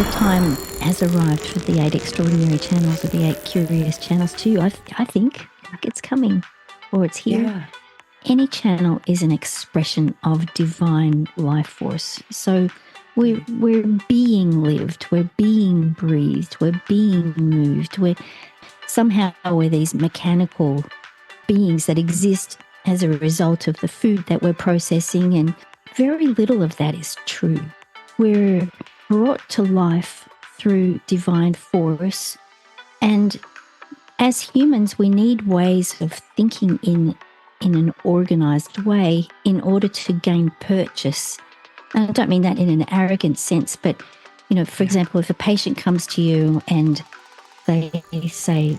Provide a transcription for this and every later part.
the time has arrived for the 8 Extraordinary channels or the 8 Curious channels too. I think like it's coming or it's here. Yeah. Any channel is an expression of divine life force. So we're being lived, we're being breathed, we're being moved. We're these mechanical beings that exist as a result of the food that we're processing, and very little of that is true. We're brought to life through divine force, and as humans, we need ways of thinking in an organized way in order to gain purchase. And I don't mean that in an arrogant sense, but, for example, if a patient comes to you and they say,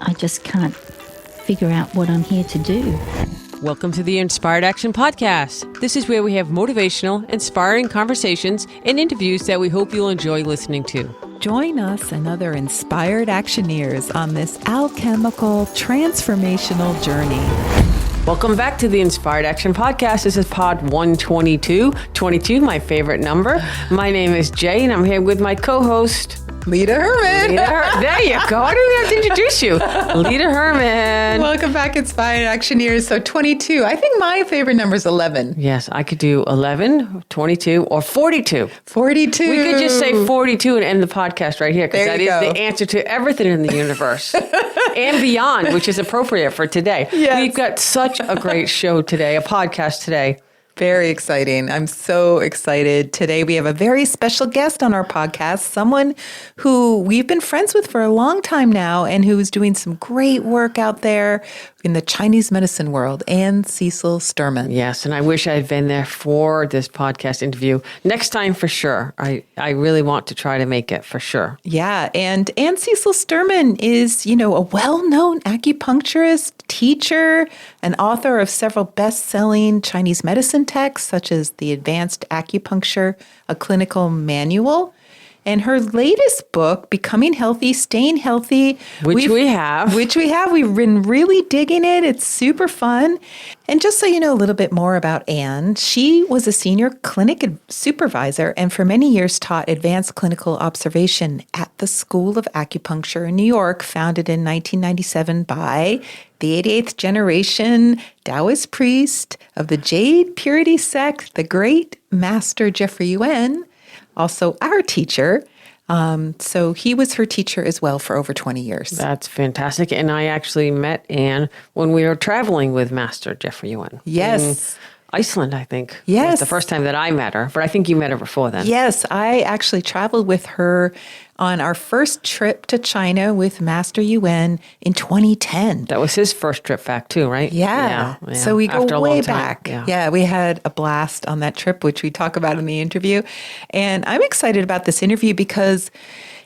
I just can't figure out what I'm here to do. Welcome to the Inspired Action Podcast. This is where we have motivational, inspiring conversations and interviews that we hope you'll enjoy listening to. Join us and other inspired actioneers on this alchemical transformational journey. Welcome back to the Inspired Action Podcast. This is pod 122. 22, my favorite number. My name is Jay, and I'm here with my co-host, Leta Herman. There you go. I didn't have to introduce you. Leta Herman. Welcome back, Inspired Actioneers. So 22. I think my favorite number is 11. Yes, I could do 11, 22, or 42. 42. We could just say 42 and end the podcast right here, because that is the answer to everything in the universe and beyond, which is appropriate for today. Yes. We've got such a great show today, a podcast today. Very exciting. I'm so excited. Today we have a very special guest on our podcast, someone who we've been friends with for a long time now and who is doing some great work out there in the Chinese medicine world, Ann Cecil-Sterman. Yes, and I wish I had been there for this podcast interview. Next time for sure. I really want to try to make it for sure. Yeah, and Ann Cecil-Sterman is, a well-known acupuncturist, teacher, and author of several best-selling Chinese medicine texts, such as The Advanced Acupuncture, a Clinical Manual. And her latest book, Becoming Healthy, Staying Healthy. Which we have. We've been really digging it. It's super fun. And just so you know a little bit more about Ann, she was a senior clinic supervisor and for many years taught advanced clinical observation at the School of Acupuncture in New York, founded in 1997 by the 88th generation Taoist priest of the Jade Purity sect, the great Master Jeffrey Yuen, also our teacher. So he was her teacher as well for over 20 years. That's fantastic. And I actually met Ann when we were traveling with Master Jeffrey Yuen. Yes. In Iceland, I think. Yes. It was the first time that I met her, but I think you met her before then. Yes, I actually traveled with her on our first trip to China with Master Yuen in 2010. That was his first trip back too, right? Yeah. So we go way back. Yeah, we had a blast on that trip, which we talk about in the interview. And I'm excited about this interview because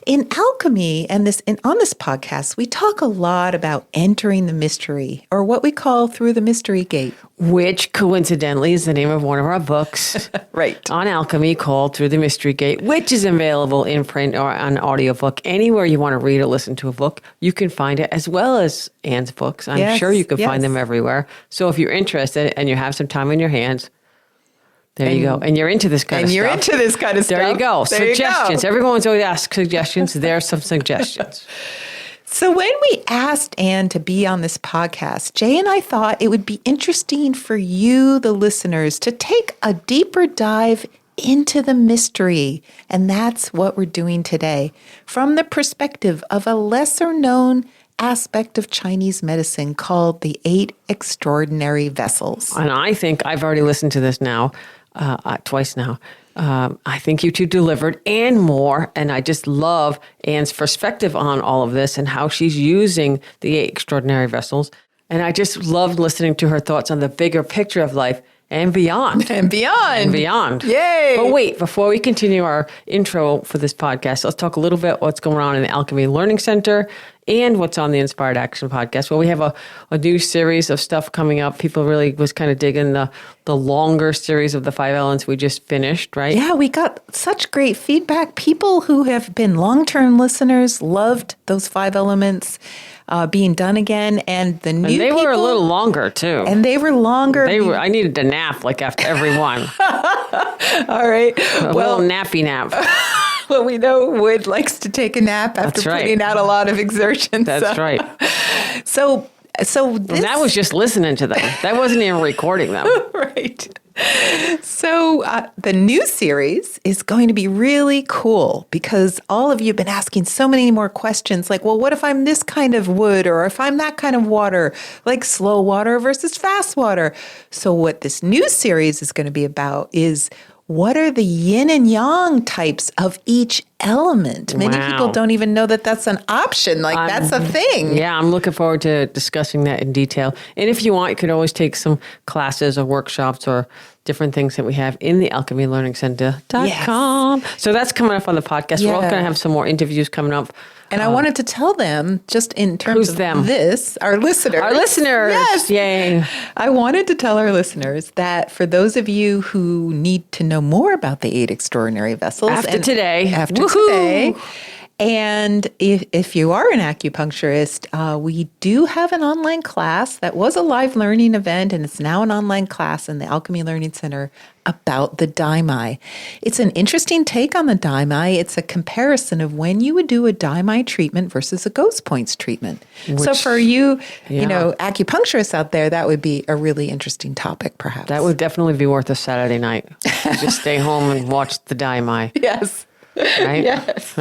in alchemy and on this podcast, we talk a lot about entering the mystery, or what we call through the mystery gate. Which coincidentally is the name of one of our books right. on alchemy, called Through the Mystery Gate, which is available in print or on audiobook. Anywhere you want to read or listen to a book, you can find it, as well as Ann's books. I'm sure you can find them everywhere. So if you're interested and you have some time on your hands, there you go. And you're into this kind of stuff. And you're into this kind of stuff. There you go. There Suggestions. You go. Everyone's always asked suggestions. There are some suggestions. So when we asked Ann to be on this podcast, Jay and I thought it would be interesting for you, the listeners, to take a deeper dive into the mystery. And that's what we're doing today, from the perspective of a lesser known aspect of Chinese medicine called the 8 Extraordinary Vessels. And I think I've already listened to this now, twice now. I think you two delivered and more. And I just love Ann's perspective on all of this and how she's using the 8 extraordinary vessels. And I just loved listening to her thoughts on the bigger picture of life and beyond. And beyond. And beyond. Yay. But wait, before we continue our intro for this podcast, let's talk a little bit what's going on in the Alchemy Learning Center and what's on the Inspired Action Podcast. Well, we have a new series of stuff coming up. People really was kind of digging the longer series of the 5 elements we just finished, right? Yeah, we got such great feedback. People who have been long-term listeners loved those 5 elements being done again, and the new they people, were a little longer too. And they were longer. I needed a nap like after every one. All right. A little nappy nap. Well, we know wood likes to take a nap after putting out a lot of exertion. That's right. So that was just listening to them. That wasn't even recording them. Right. So the new series is going to be really cool because all of you have been asking so many more questions like, well, what if I'm this kind of wood or if I'm that kind of water, like slow water versus fast water? So what this new series is going to be about is what are the yin and yang types of each element? Many people don't even know that that's an option. Like that's a thing. Yeah, I'm looking forward to discussing that in detail. And if you want, you could always take some classes or workshops or different things that we have in the alchemylearningcenter.com. Yes. So that's coming up on the podcast. Yeah. We're also going to have some more interviews coming up. And I wanted to tell them, just in terms of this, our listeners. Our listeners. Yes. Yay. I wanted to tell our listeners that for those of you who need to know more about the 8 extraordinary vessels. After today. And if you are an acupuncturist, we do have an online class that was a live learning event, and it's now an online class in the Alchemy Learning Center about the daimai. It's an interesting take on the daimai. It's a comparison of when you would do a daimai treatment versus a ghost points treatment. So for you, acupuncturists out there, that would be a really interesting topic, perhaps. That would definitely be worth a Saturday night. Just stay home and watch the daimai. Yes. Right? Yes.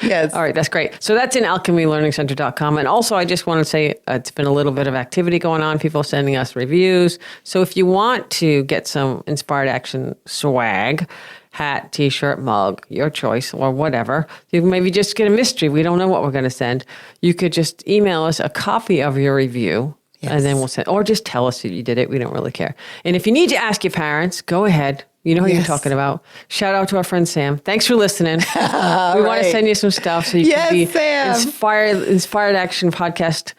Yes. All right, that's great. So that's in alchemylearningcenter.com. And also, I just want to say it's been a little bit of activity going on. People sending us reviews. So if you want to get some Inspired Action swag, hat, t-shirt, mug, your choice, or whatever, you can maybe just get a mystery. We don't know what we're going to send. You could just email us a copy of your review. Yes. And then we'll send, or just tell us that you did it. We don't really care. And if you need to ask your parents, go ahead. You know who you're talking about. Shout out to our friend Sam. Thanks for listening. We want to send you some stuff so you can be Inspired Action podcast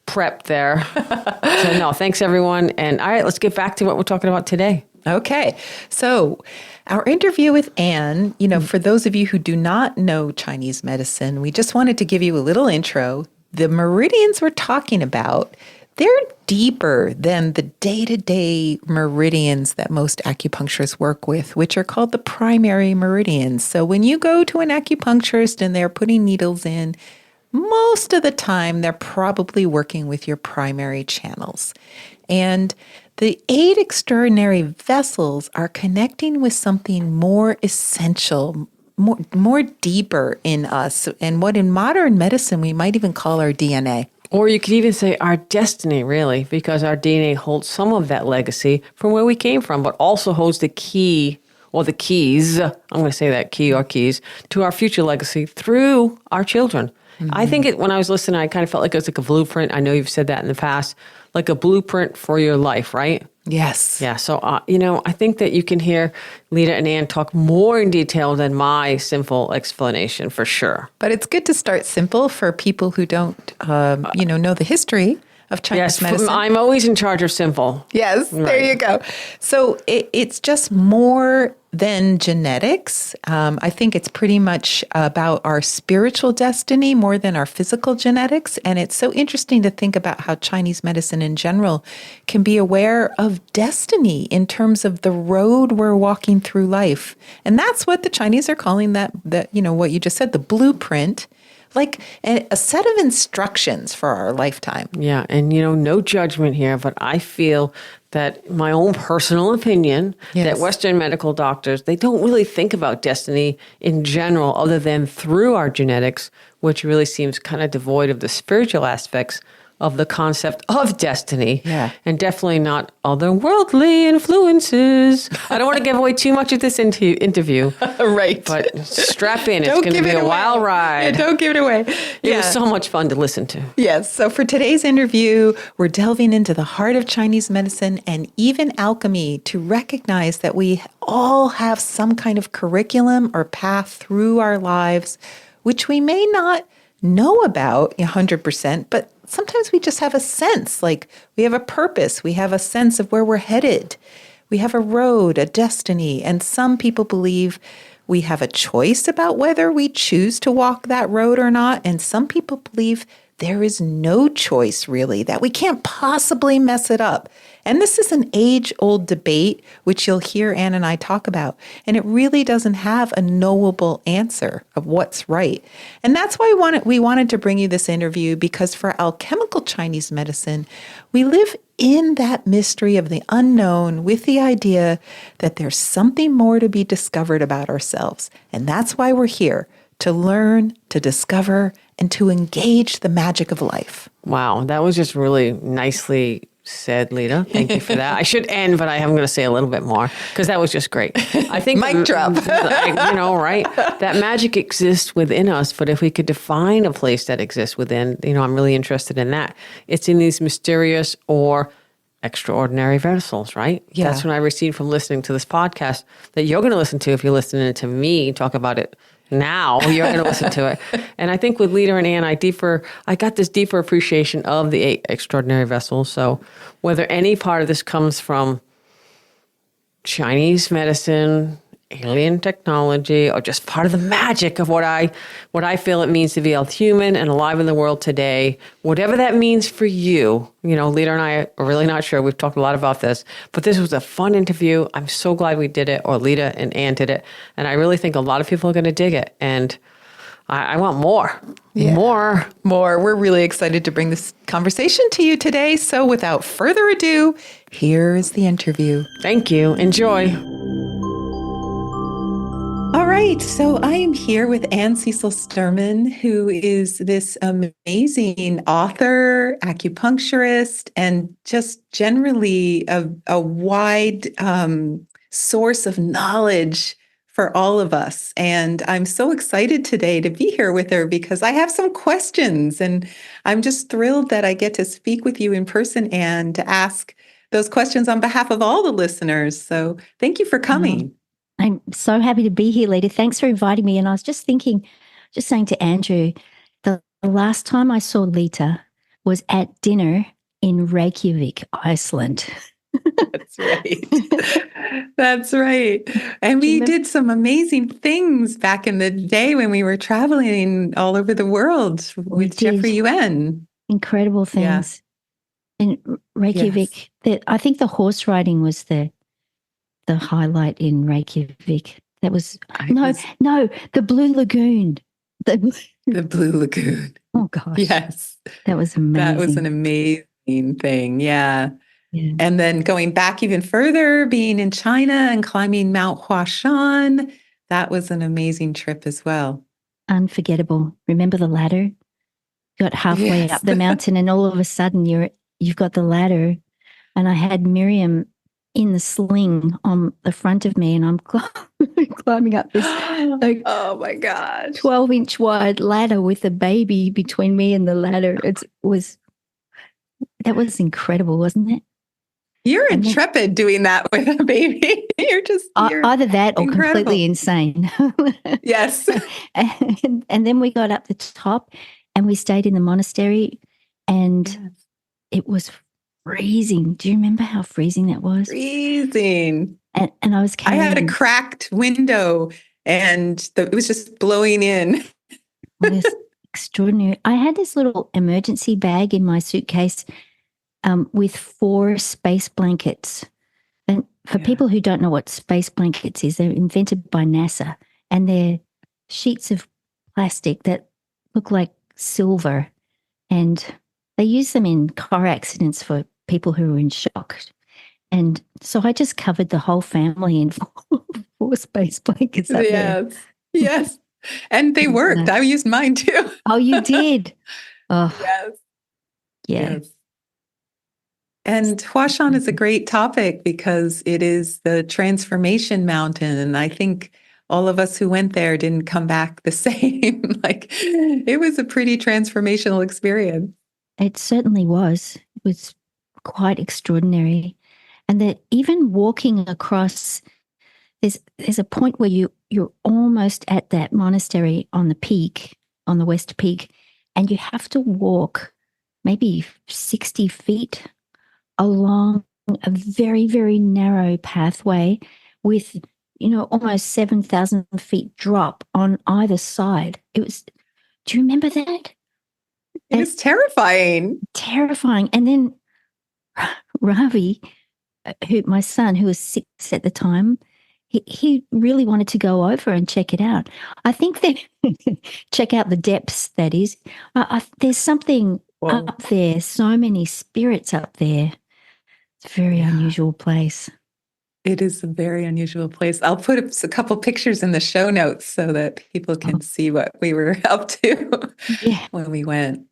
prep there. So no, thanks everyone. And all right, let's get back to what we're talking about today. Okay. So our interview with Ann, for those of you who do not know Chinese medicine, we just wanted to give you a little intro. The meridians we're talking about, they're deeper than the day-to-day meridians that most acupuncturists work with, which are called the primary meridians. So when you go to an acupuncturist and they're putting needles in, most of the time they're probably working with your primary channels. And the 8 extraordinary vessels are connecting with something more essential, more deeper in us, and what in modern medicine we might even call our DNA. Or you could even say our destiny, really, because our DNA holds some of that legacy from where we came from, but also holds the key or the keys, I'm going to say that key or keys, to our future legacy through our children. Mm-hmm. I think when I was listening, I kind of felt like it was like a blueprint. I know you've said that in the past, like a blueprint for your life, right? Yes. Yeah. So, I think that you can hear Leta and Ann talk more in detail than my simple explanation for sure. But it's good to start simple for people who don't, know the history of Chinese medicine. I'm always in charge of simple. Yes. Right. There you go. So it's just more than genetics. I think it's pretty much about our spiritual destiny more than our physical genetics. And it's so interesting to think about how Chinese medicine in general can be aware of destiny in terms of the road we're walking through life. And that's what the Chinese are calling that what you just said, the blueprint. Like a set of instructions for our lifetime. Yeah. And, no judgment here, but I feel that my own personal opinion, that Western medical doctors, they don't really think about destiny in general other than through our genetics, which really seems kind of devoid of the spiritual aspects of the concept of destiny, and definitely not otherworldly influences. I don't want to give away too much of this interview. Right. But strap in. It's going to be a wild ride. Yeah, don't give it away. It was so much fun to listen to. Yes. So for today's interview, we're delving into the heart of Chinese medicine and even alchemy to recognize that we all have some kind of curriculum or path through our lives, which we may not know about 100%, but sometimes we just have a sense, like we have a purpose, we have a sense of where we're headed. We have a road, a destiny, and some people believe we have a choice about whether we choose to walk that road or not, and some people believe there is no choice really, that we can't possibly mess it up. And this is an age-old debate, which you'll hear Ann and I talk about. And it really doesn't have a knowable answer of what's right. And that's why we wanted to bring you this interview, because for Alchemical Chinese Medicine, we live in that mystery of the unknown with the idea that there's something more to be discovered about ourselves. And that's why we're here, to learn, to discover, and to engage the magic of life. Wow, that was just really nicely said, Leta. Thank you for that. I should end, but I'm going to say a little bit more because that was just great. I think mic drop. Right? That magic exists within us, but if we could define a place that exists within, I'm really interested in that. It's in these mysterious or extraordinary vessels, right? Yeah. That's what I received from listening to this podcast that you're going to listen to if you're listening to me talk about it. Now you're going to listen to it. And I think with Leta and Ann, I got this deeper appreciation of the 8 extraordinary vessels. So whether any part of this comes from Chinese medicine, alien technology, or just part of the magic of what I feel it means to be a human and alive in the world today, whatever that means for you, Leta and I are really not sure. We've talked a lot about this, but this was a fun interview. I'm so glad we did it, or Leta and Ann did it. And I really think a lot of people are going to dig it. And I want more. Yeah. More. We're really excited to bring this conversation to you today. So without further ado, here is the interview. Thank you. Enjoy. All right, so I am here with Ann Cecil-Sterman, who is this amazing author, acupuncturist, and just generally a wide source of knowledge for all of us. And I'm so excited today to be here with her because I have some questions, and I'm just thrilled that I get to speak with you in person and to ask those questions on behalf of all the listeners. So thank you for coming. I'm so happy to be here, Leta. Thanks for inviting me. And I was just saying to Andrew, the last time I saw Leta was at dinner in Reykjavik, Iceland. That's right. That's right. And we did some amazing things back in the day when we were traveling all over the world with Jeffrey Yuen. Incredible things. Yeah. In Reykjavik, I think the horse riding was the highlight in Reykjavik. That was the Blue Lagoon. The Blue Lagoon. Oh gosh. Yes. That was amazing. That was an amazing thing. Yeah. And then going back even further, being in China and climbing Mount Huashan, that was an amazing trip as well. Unforgettable. Remember the ladder? Got halfway up the mountain and all of a sudden you've got the ladder, and I had Miriam in the sling on the front of me, and I'm climbing up this oh my gosh, 12-inch wide ladder with a baby between me and the ladder. That was incredible, wasn't it? You're intrepid doing that with a baby. You're either that or incredible. Completely insane. Yes. and then we got up the top and we stayed in the monastery, and it was freezing. Do you remember how freezing that was? Freezing. And I was carrying... I had a cracked window and it was just blowing in. It was extraordinary. I had this little emergency bag in my suitcase with 4 space blankets. And for people who don't know what space blankets is, they're invented by NASA, and they're sheets of plastic that look like silver, and they use them in car accidents for people who are in shock. And so I just covered the whole family in 4 space blankets up there. Yes. And they worked. I used mine too. Oh, you did? Oh, yes. Yeah. Yes. And Huashan is a great topic because it is the transformation mountain. And I think all of us who went there didn't come back the same. It was a pretty transformational experience. It certainly was. It was quite extraordinary. And that even walking across, there's a point where you're almost at that monastery on the peak, on the west peak, and you have to walk maybe 60 feet along a very, very narrow pathway with, almost 7,000 feet drop on either side. Do you remember that? It was terrifying. Terrifying. And then Ravi, my son, who was 6 at the time, he really wanted to go over and check it out. I think that check out the depths, that is. There's something up there, so many spirits up there. It's a very unusual place. It is a very unusual place. I'll put a couple pictures in the show notes so that people can see what we were up to when we went.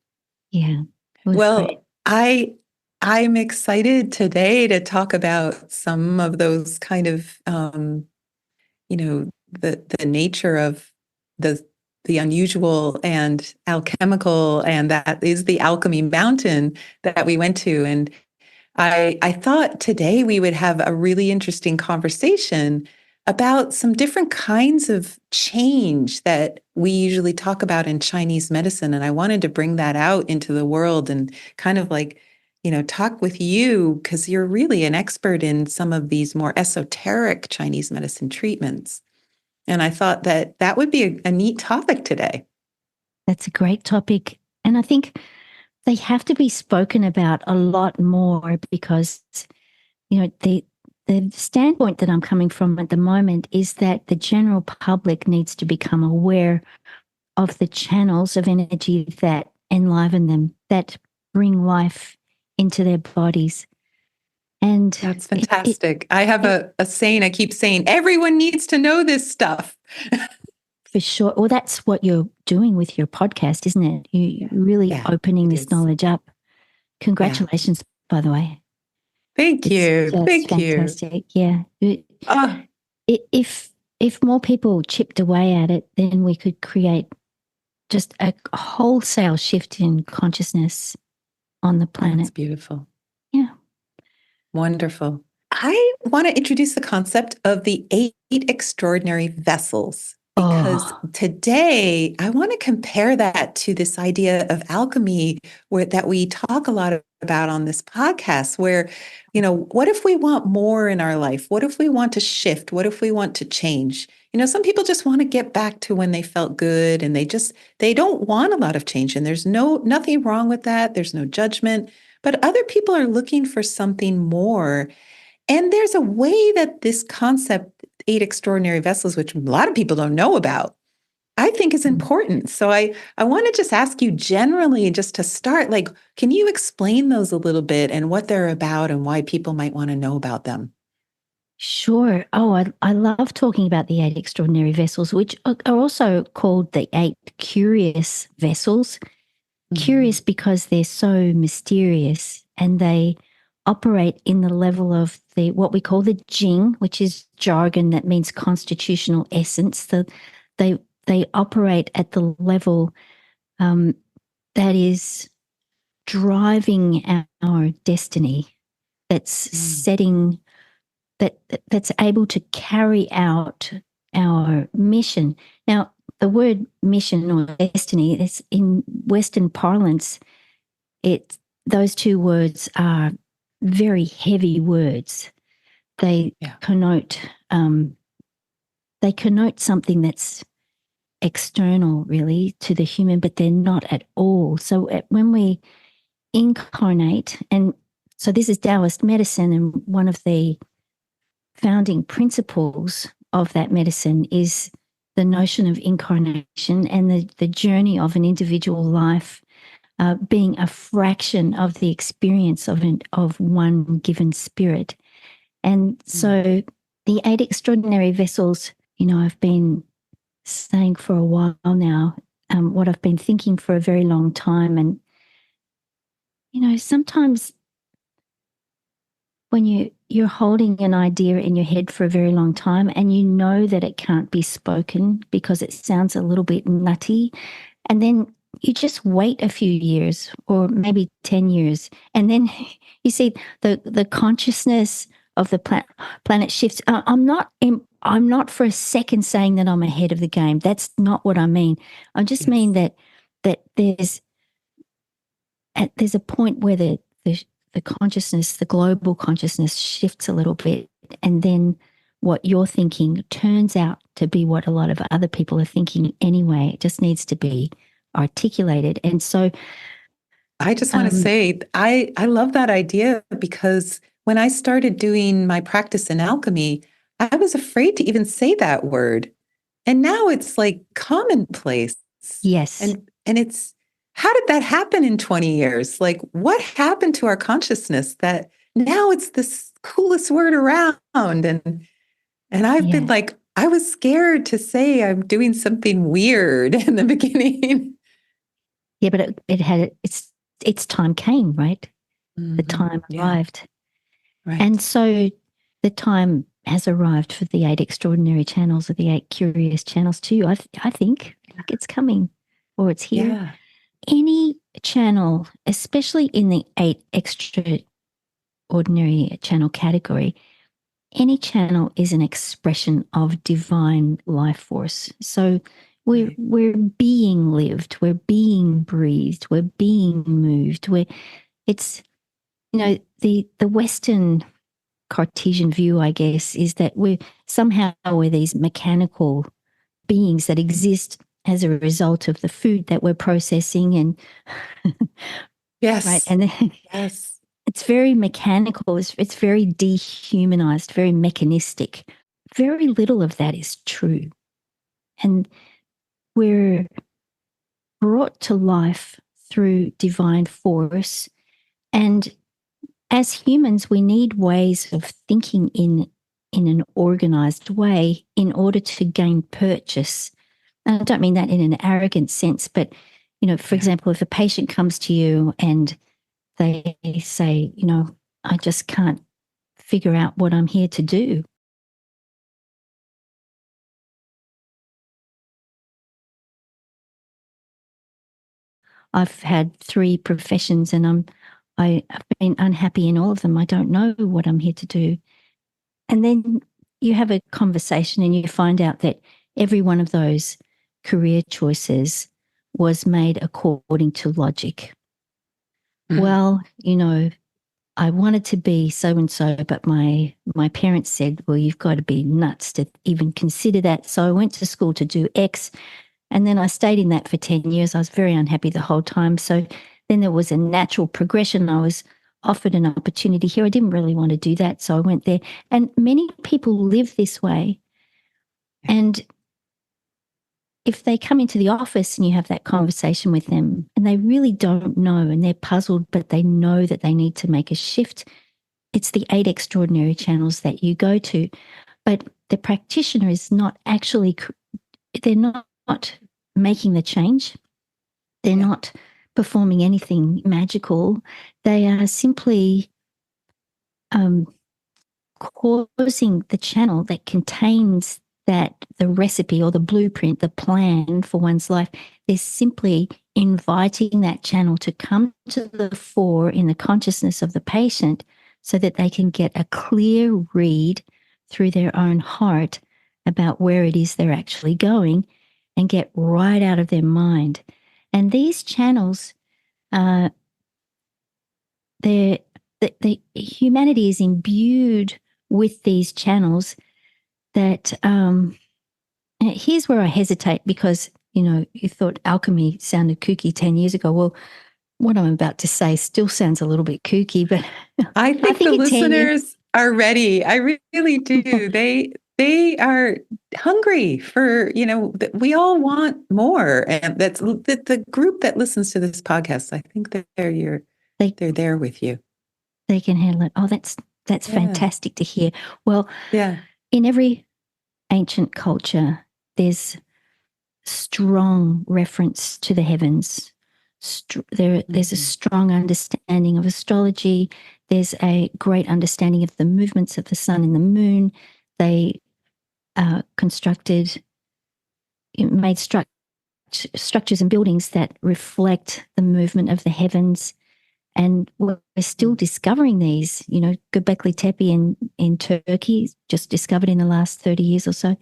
Yeah. Well, great. I'm excited today to talk about some of those kind of, the nature of the unusual and alchemical, and that is the Alchemy Mountain that we went to. And I thought today we would have a really interesting conversation about some different kinds of change that we usually talk about in Chinese medicine. And I wanted to bring that out into the world and kind of talk with you, because you're really an expert in some of these more esoteric Chinese medicine treatments. And I thought that would be a neat topic today. That's a great topic. And I think they have to be spoken about a lot more because, the standpoint that I'm coming from at the moment is that the general public needs to become aware of the channels of energy that enliven them, that bring life into their bodies. And that's fantastic. I have a saying I keep saying, everyone needs to know this stuff. For sure. Well, that's what you're doing with your podcast, isn't it? You're really opening this knowledge up. Congratulations, by the way. Thank you. Thank fantastic. You. Yeah. If more people chipped away at it, then we could create just a wholesale shift in consciousness on the planet. That's beautiful. Yeah. Wonderful. I want to introduce the concept of the 8 extraordinary vessels, because today I want to compare that to this idea of alchemy that we talk a lot about on this podcast, where, what if we want more in our life? What if we want to shift? What if we want to change? Some people just want to get back to when they felt good, and they don't want a lot of change. And there's nothing wrong with that. There's no judgment. But other people are looking for something more. And there's a way that this concept, 8 extraordinary vessels, which a lot of people don't know about, I think is important. So I want to just ask you generally, just to start, can you explain those a little bit and what they're about and why people might want to know about them? Sure. Oh, I love talking about the 8 extraordinary vessels, which are also called the 8 curious vessels. Mm-hmm. Curious because they're so mysterious, and they operate in the level of what we call the Jing, which is jargon that means constitutional essence. They operate at the level that is driving our destiny, that's setting, that's able to carry out our mission. Now, the word mission or destiny is in Western parlance. Those two words are very heavy words. They connote something that's external, really, to the human, but they're not at all. So when we incarnate, and so this is Taoist medicine, and one of the founding principles of that medicine is the notion of incarnation and the journey of an individual life being a fraction of the experience of one given spirit. And so the 8 extraordinary vessels, I've been saying for a while now, what I've been thinking for a very long time. And, sometimes when you're holding an idea in your head for a very long time and you know that it can't be spoken because it sounds a little bit nutty, and then you just wait a few years or maybe 10 years, and then you see the consciousness of the planet shifts. I'm not for a second saying that I'm ahead of the game. That's not what I mean. I just mean that there's a point where the consciousness, the global consciousness, shifts a little bit, and then what you're thinking turns out to be what a lot of other people are thinking anyway. It just needs to be articulated. And so I just want to say, I love that idea because when I started doing my practice in alchemy, I was afraid to even say that word. And now it's like commonplace. Yes. And it's, how did that happen in 20 years? Like, what happened to our consciousness that now it's this coolest word around? And I've been like, I was scared to say I'm doing something weird in the beginning. Yeah, but it had its time came, right? Mm-hmm. The time arrived. Right. And so the time has arrived for the 8 extraordinary channels or the 8 curious channels too. I think like it's coming or it's here. Yeah. Any channel, especially in the 8 extraordinary channel category, any channel is an expression of divine life force. So we're being lived, we're being breathed, we're being moved. It's the Western Cartesian view, I guess, is that we're these mechanical beings that exist as a result of the food that we're processing and yes. Right. And yes. It's very mechanical. It's very dehumanized, very mechanistic. Very little of that is true. And we're brought to life through divine force. And as humans, we need ways of thinking in an organized way in order to gain purchase. And I don't mean that in an arrogant sense, but, for example, if a patient comes to you and they say, I just can't figure out what I'm here to do. I've had 3 professions and I've been unhappy in all of them. I don't know what I'm here to do. And then you have a conversation and you find out that every one of those career choices was made according to logic. Mm. Well, I wanted to be so-and-so, but my parents said, well, you've got to be nuts to even consider that. So I went to school to do X, and then I stayed in that for 10 years. I was very unhappy the whole time. So then there was a natural progression. I was offered an opportunity here. I didn't really want to do that, so I went there. And many people live this way. And if they come into the office and you have that conversation with them and they really don't know and they're puzzled, but they know that they need to make a shift, it's the 8 extraordinary channels that you go to. But the practitioner is not actually, they're not making the change. They're not performing anything magical. They are simply causing the channel that contains the recipe or the blueprint, the plan for one's life. They're simply inviting that channel to come to the fore in the consciousness of the patient so that they can get a clear read through their own heart about where it is they're actually going and get right out of their mind. And these channels, the humanity is imbued with these channels that here's where I hesitate because, you thought alchemy sounded kooky 10 years ago. Well, what I'm about to say still sounds a little bit kooky, but I think the listeners are ready. I really do. They are hungry for, we all want more. And that's the group that listens to this podcast. I think that they're there with you. They can handle it. Oh, that's fantastic to hear. Well, in every ancient culture, there's strong reference to the heavens. There's a strong understanding of astrology. There's a great understanding of the movements of the sun and the moon. They made structures and buildings that reflect the movement of the heavens. And we're still discovering these, Göbekli Tepe in Turkey, just discovered in the last 30 years or so.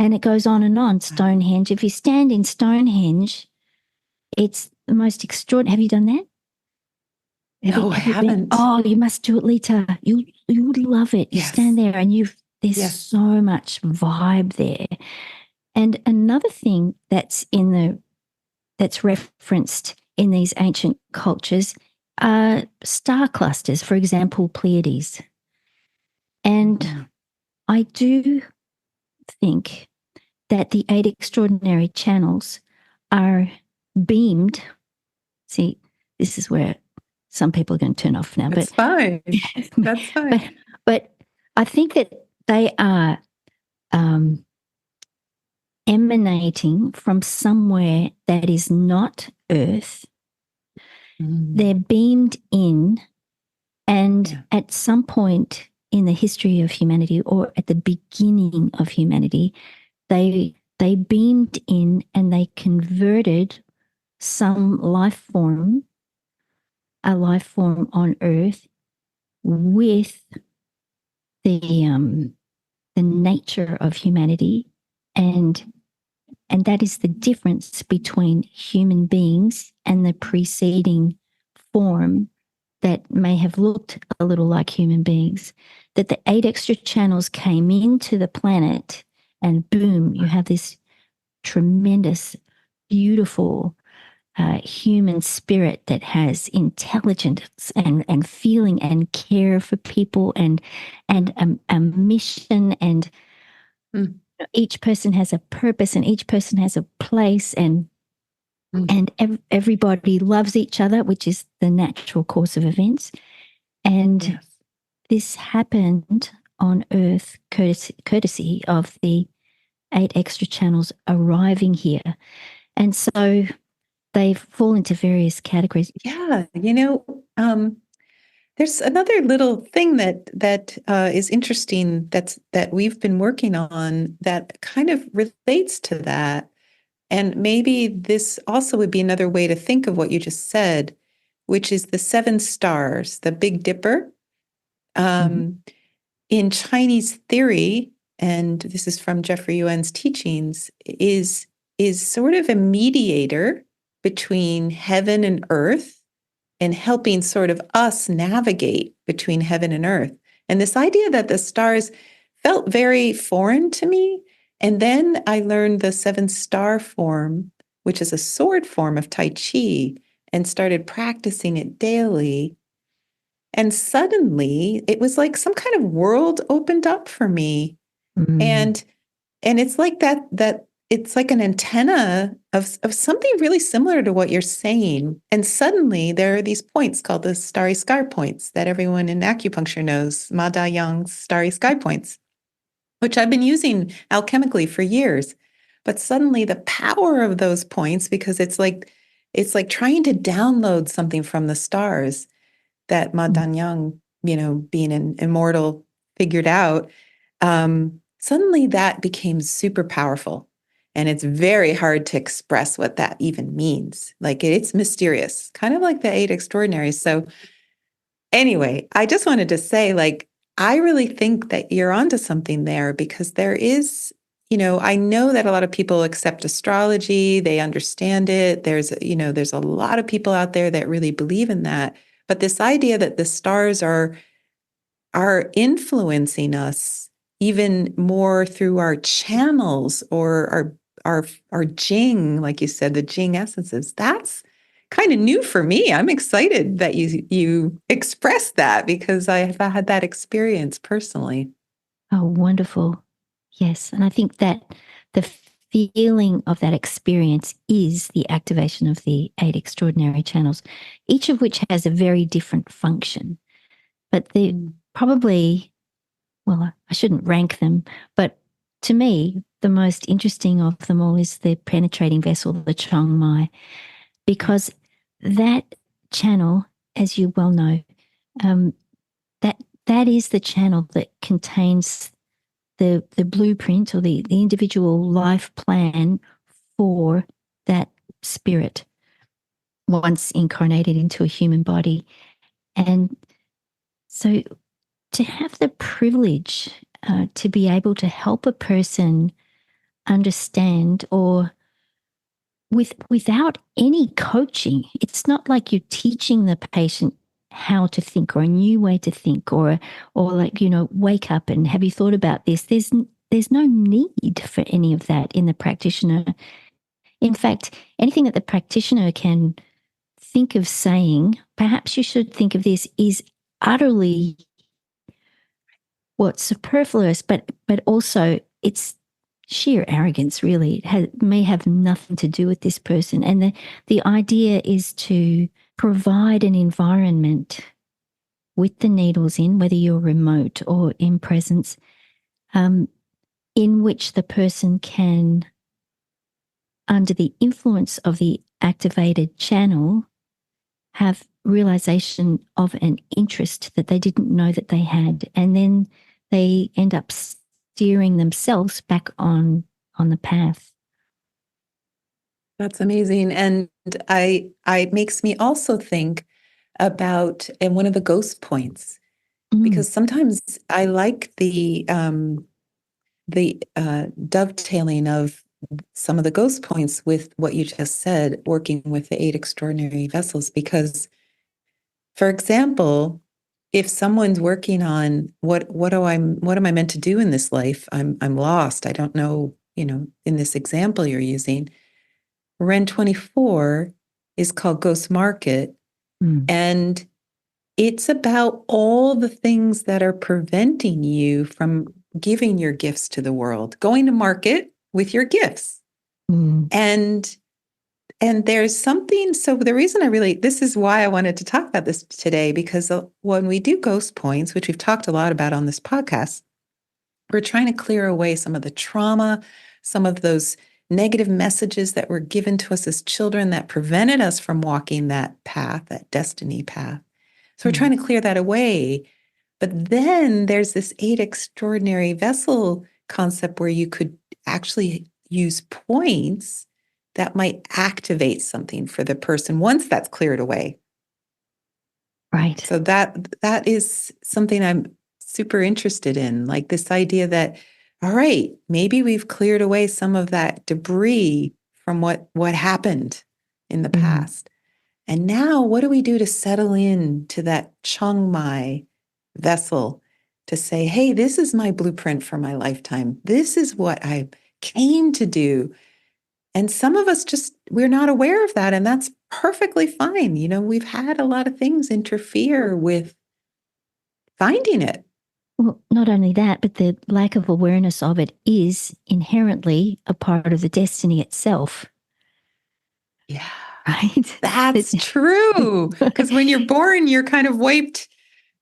And it goes on and on. Stonehenge. If you stand in Stonehenge, it's the most extraordinary. Have you done that? No, I haven't. Oh, you must do it, Leta. You would love it. You stand there and there's so much vibe there. And another thing that's referenced in these ancient cultures are star clusters, for example, Pleiades. And I do think that the 8 extraordinary channels are beamed. See, this is where some people are going to turn off now. That's fine. That's fine. But I think that they are emanating from somewhere that is not Earth. They're beamed in, and at some point in the history of humanity, or at the beginning of humanity, they beamed in and they converted some life form, a life form on Earth, with the nature of humanity, and that is the difference between human beings and the preceding form that may have looked a little like human beings. That the 8 extra channels came into the planet, and boom, you have this tremendous, beautiful human spirit that has intelligence and feeling and care for people and a mission, and each person has a purpose and each person has a place, and everybody loves each other, which is the natural course of events. And this happened on Earth courtesy of the 8 extra channels arriving here. And so they fall into various categories. Yeah, there's another little thing that is interesting that we've been working on that kind of relates to that. And maybe this also would be another way to think of what you just said, which is the 7 stars, the Big Dipper. In Chinese theory, and this is from Jeffrey Yuan's teachings, is sort of a mediator between heaven and earth, and helping sort of us navigate between heaven and earth. And this idea that the stars felt very foreign to me. And then I learned the 7-star form, which is a sword form of Tai Chi, and started practicing it daily. And suddenly it was like some kind of world opened up for me. And it's like that it's like an antenna of something really similar to what you're saying. And suddenly there are these points called the starry sky points that everyone in acupuncture knows, Ma Da Yang's starry sky points, which I've been using alchemically for years. But suddenly the power of those points, because it's like trying to download something from the stars that Ma Da Yang, being an immortal, figured out. Suddenly that became super powerful. And it's very hard to express what that even means. Like, it's mysterious, kind of like the 8 extraordinaries. So anyway, I just wanted to say, I really think that you're onto something there, because there is, I know that a lot of people accept astrology, they understand it. There's a lot of people out there that really believe in that. But this idea that the stars are influencing us even more through our channels or our Jing, like you said, the Jing essences, that's kind of new for me. I'm excited that you expressed that, because I have had that experience personally. Oh, wonderful. Yes. And I think that the feeling of that experience is the activation of the 8 extraordinary channels, each of which has a very different function. But they probably, well, I shouldn't rank them, but to me, the most interesting of them all is the penetrating vessel, the Chong Mai, because that channel, as you well know, that is the channel that contains the blueprint or the individual life plan for that spirit once incarnated into a human body. And so to have the privilege to be able to help a person understand, or without any coaching, it's not like you're teaching the patient how to think or a new way to think, or wake up and have you thought about this? There's no need for any of that in the practitioner. In fact, anything that the practitioner can think of saying, perhaps you should think of this, is utterly superfluous, but also it's sheer arrogance, really. It may have nothing to do with this person. And the idea is to provide an environment with the needles in, whether you're remote or in presence, in which the person can, under the influence of the activated channel, have realization of an interest that they didn't know that they had. And then they end up steering themselves back on the path. That's amazing. And it makes me also think about one of the ghost points, because sometimes I like the dovetailing of some of the ghost points with what you just said, working with the 8 extraordinary vessels. Because, for example, if someone's working on what am I meant to do in this life? I'm lost. I don't know, in this example you're using, Ren 24 is called Ghost Market. And it's about all the things that are preventing you from giving your gifts to the world, going to market with your gifts. And there's something, so the reason this is why I wanted to talk about this today, because when we do ghost points, which we've talked a lot about on this podcast, we're trying to clear away some of the trauma, some of those negative messages that were given to us as children that prevented us from walking that path, that destiny path. So we're trying to clear that away. But then there's this 8 extraordinary vessel concept where you could actually use points that might activate something for the person once that's cleared away. Right. So that is something I'm super interested in, like this idea that, all right, maybe we've cleared away some of that debris from what happened in the past. And now what do we do to settle in to that Changmai vessel to say, hey, this is my blueprint for my lifetime. This is what I came to do. And some of us we're not aware of that. And that's perfectly fine. We've had a lot of things interfere with finding it. Well, not only that, but the lack of awareness of it is inherently a part of the destiny itself. Yeah. Right? That's true. Because when you're born, you're kind of wiped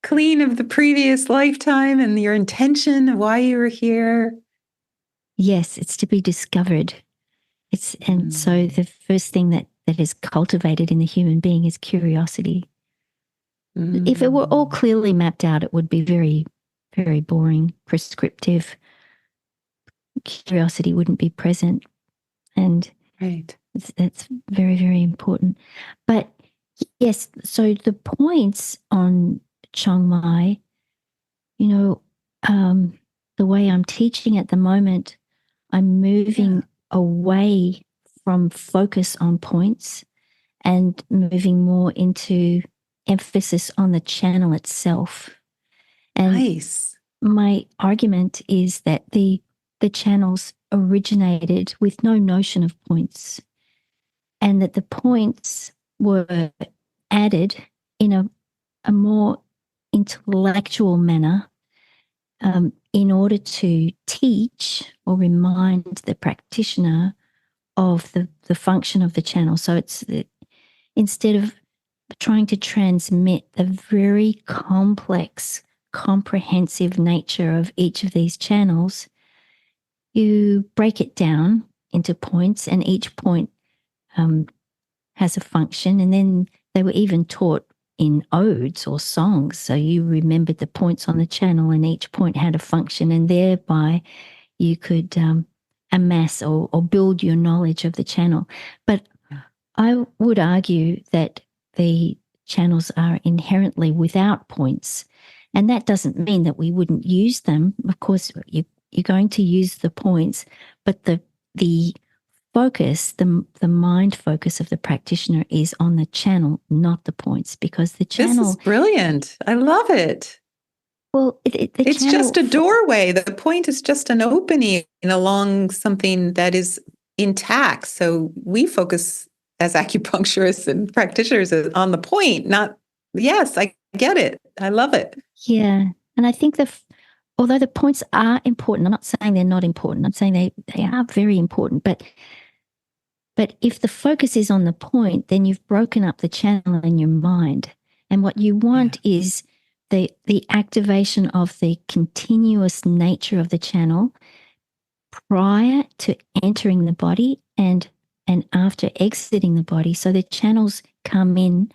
clean of the previous lifetime and your intention of why you were here. Yes, it's to be discovered. So the first thing that is cultivated in the human being is curiosity. If it were all clearly mapped out, it would be very, very boring, prescriptive. Curiosity wouldn't be present. And that's very, very important. But yes, so the points on Changmai, the way I'm teaching at the moment, I'm moving away from focus on points and moving more into emphasis on the channel itself. And my argument is that the channels originated with no notion of points, and that the points were added in a more intellectual manner in order to teach or remind the practitioner of the function of the channel. So it's instead of trying to transmit the very complex, comprehensive nature of each of these channels, you break it down into points, and each point has a function. And then they were even taught in odes or songs. So you remembered the points on the channel, and each point had a function, and thereby you could amass or build your knowledge of the channel. But I would argue that the channels are inherently without points. And that doesn't mean that we wouldn't use them. Of course, you're going to use the points, but the focus, the mind focus of the practitioner is on the channel, not the points, because the channel... This is brilliant. I love it. Well, it's just a doorway. The point is just an opening along something that is intact. So we focus as acupuncturists and practitioners on the point, not, yes, I get it. I love it. Yeah. And I think although the points are important, I'm not saying they're not important. I'm saying they are very important. But if the focus is on the point, then you've broken up the channel in your mind. And what you want is the activation of the continuous nature of the channel prior to entering the body and after exiting the body. So the channels come in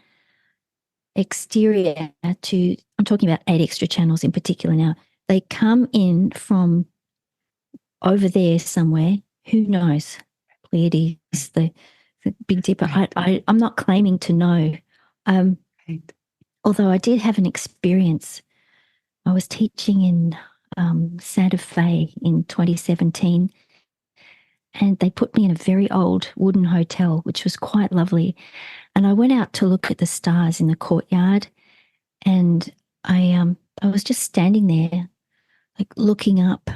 exterior to, I'm talking about 8 extra channels in particular now. They come in from over there somewhere. Who knows? Pleiades, the Big Dipper. Right. I'm not claiming to know. Right. Although I did have an experience. I was teaching in Santa Fe in 2017, and they put me in a very old wooden hotel, which was quite lovely. And I went out to look at the stars in the courtyard, and I was just standing there, like looking up,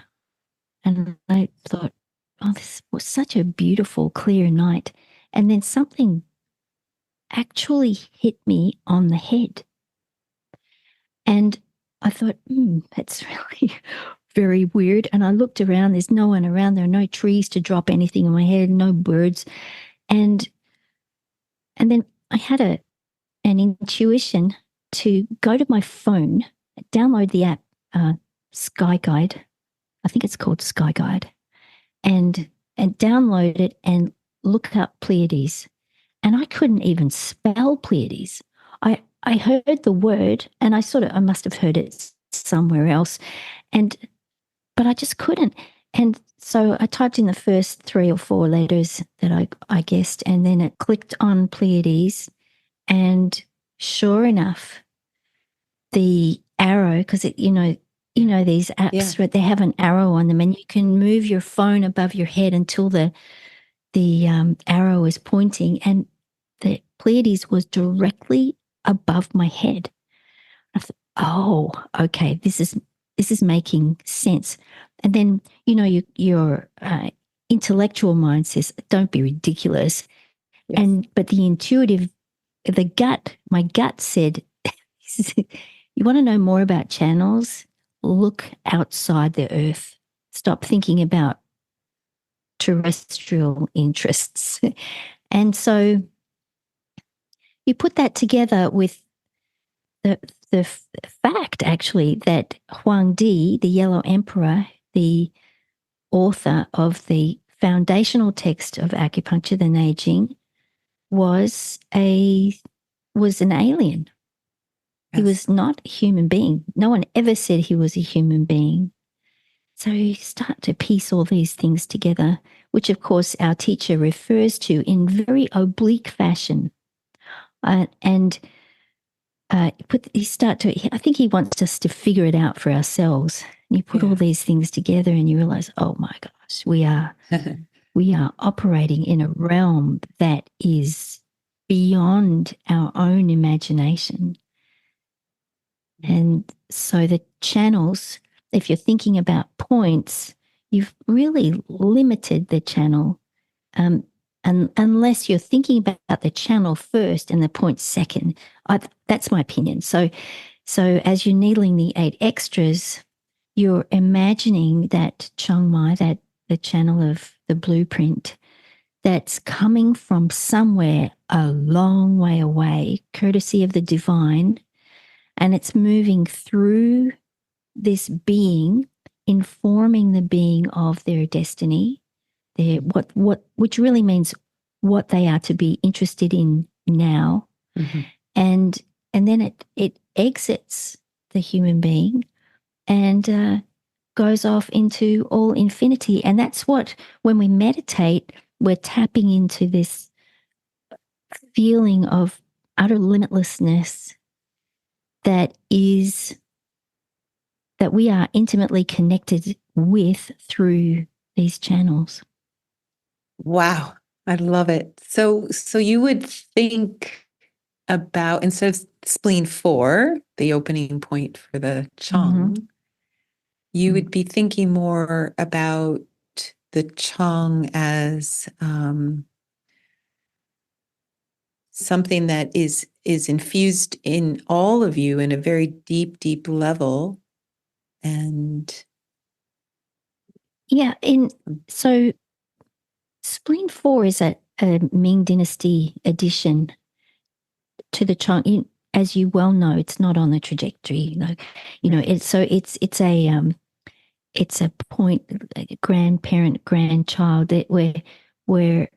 and I thought, oh, this was such a beautiful, clear night. And then something actually hit me on the head. And I thought, that's really very weird. And I looked around, there's no one around, there are no trees to drop anything on my head, no birds. And then I had an intuition to go to my phone, download the app Sky Guide. I think it's called Sky Guide. And download it and look up Pleiades. And I couldn't even spell Pleiades. I heard the word, and I must have heard it somewhere else, but I just couldn't. And so I typed in the first 3 or 4 letters that I guessed, and then it clicked on Pleiades, and sure enough, the arrow, because these apps, right, they have an arrow on them, and you can move your phone above your head until the arrow is pointing, and the Pleiades was directly above my head. I thought, oh, okay, this is making sense. And then, your intellectual mind says, don't be ridiculous. Yes. But the intuitive, my gut said, you want to know more about channels? Look outside the earth. Stop thinking about terrestrial interests. And so you put that together with the fact, actually, that Huang Di, the Yellow Emperor, the author of the foundational text of acupuncture, the Neijing, was an alien. Yes. He was not a human being. No one ever said he was a human being. So you start to piece all these things together, which, of course, our teacher refers to in very oblique fashion. I think he wants us to figure it out for ourselves. And you put all these things together and you realize, oh my gosh, we are operating in a realm that is beyond our own imagination. And so the channels, if you're thinking about points, you've really limited the channel. And unless you're thinking about the channel first and the point second, that's my opinion. So as you're needling the 8 extras, you're imagining that Changmai, that the channel of the blueprint, that's coming from somewhere a long way away, courtesy of the divine, and it's moving through this being, informing the being of their destiny. Which really means what they are to be interested in now. Mm-hmm. And then it exits the human being and goes off into all infinity. And that's what, when we meditate, we're tapping into this feeling of utter limitlessness that we are intimately connected with through these channels. Wow. I love it. So you would think about, instead of spleen 4, the opening point for the Chang, you would be thinking more about the Chang as something that is infused in all of you in a very deep, deep level. And so spleen 4 is a Ming Dynasty addition to the Chang. As you well know, it's not on the trajectory. It's a point, grandparent, grandchild, that where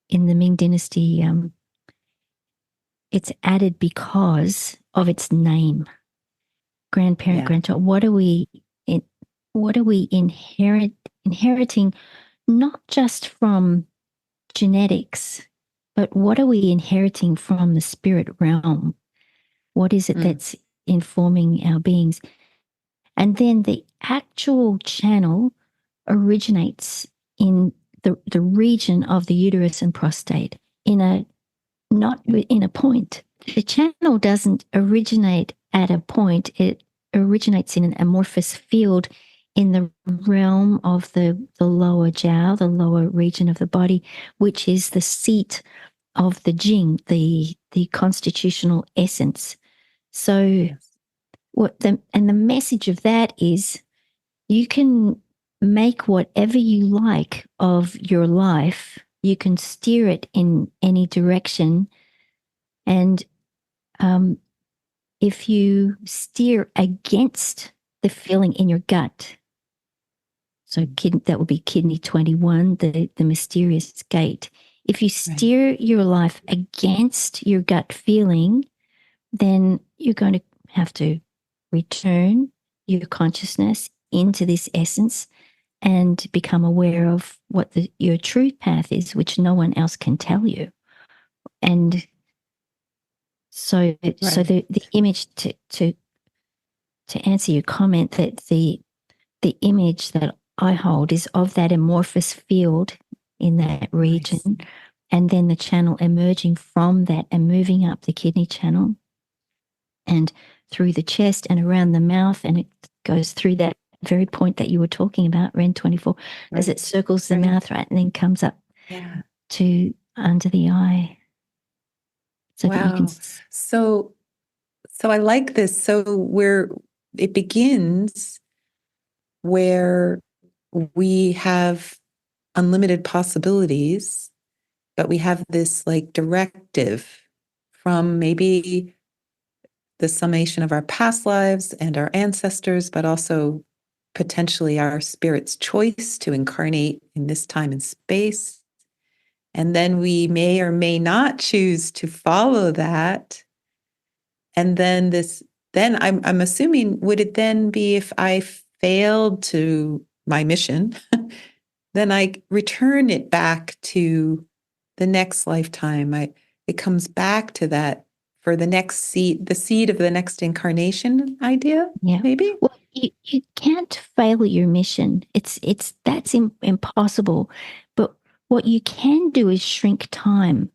in the Ming Dynasty, it's added because of its name, grandparent, grandchild. What are we inheriting, not just from genetics, but what are we inheriting from the spirit realm? What is it that's informing our beings? And then the actual channel originates in the region of the uterus and prostate, not in a point. The channel doesn't originate at a point. It originates in an amorphous field in the realm of the lower jiao, the lower region of the body, which is the seat of the Jing, the constitutional essence. So the message of that is you can make whatever you like of your life. You can steer it in any direction. And if you steer against the feeling in your gut, so that would be kidney 21, the mysterious gate. If you steer your life against your gut feeling, then you're going to have to return your consciousness into this essence and become aware of what your true path is, which no one else can tell you. And so the image, to answer your comment, that the image that I hold is of that amorphous field in that region, and then the channel emerging from that and moving up the kidney channel and through the chest and around the mouth, and it goes through that very point that you were talking about, Ren 24, as it circles the mouth, and then comes up to under the eye. So that you can. So I like this. So it begins where we have unlimited possibilities, but we have this like directive from maybe the summation of our past lives and our ancestors, but also potentially our spirit's choice to incarnate in this time and space. And then we may or may not choose to follow that. And then I'm assuming, would it then be if I failed to my mission, then I return it back to the next lifetime. It comes back to that for the next seed, the seed of the next incarnation idea, maybe? Well, you can't fail your mission. That's impossible. But what you can do is shrink time.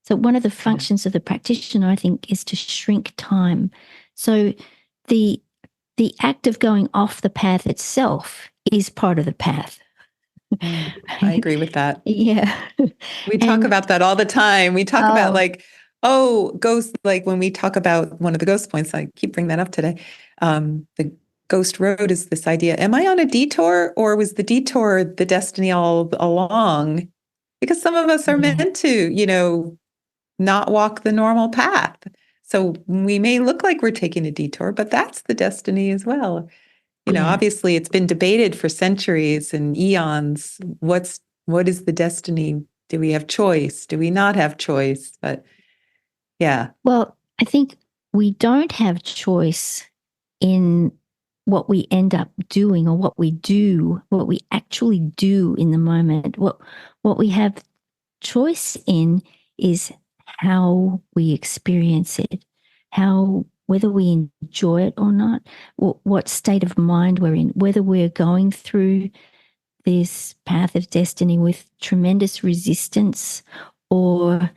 So one of the functions of the practitioner, I think, is to shrink time. So the act of going off the path itself is part of the path. I agree with that. Yeah. We talk about that all the time. We talk about ghost, like when we talk about one of the ghost points, I keep bringing that up today. The ghost road is this idea. Am I on a detour, or was the detour the destiny all along? Because some of us are meant to, not walk the normal path. So we may look like we're taking a detour, but that's the destiny as well. Obviously it's been debated for centuries and eons. What is the destiny? Do we have choice? Do we not have choice? But well, I think we don't have choice in what we end up doing, or what we actually do in the moment. What we have choice in is how we experience it, whether we enjoy it or not, what state of mind we're in, whether we're going through this path of destiny with tremendous resistance, or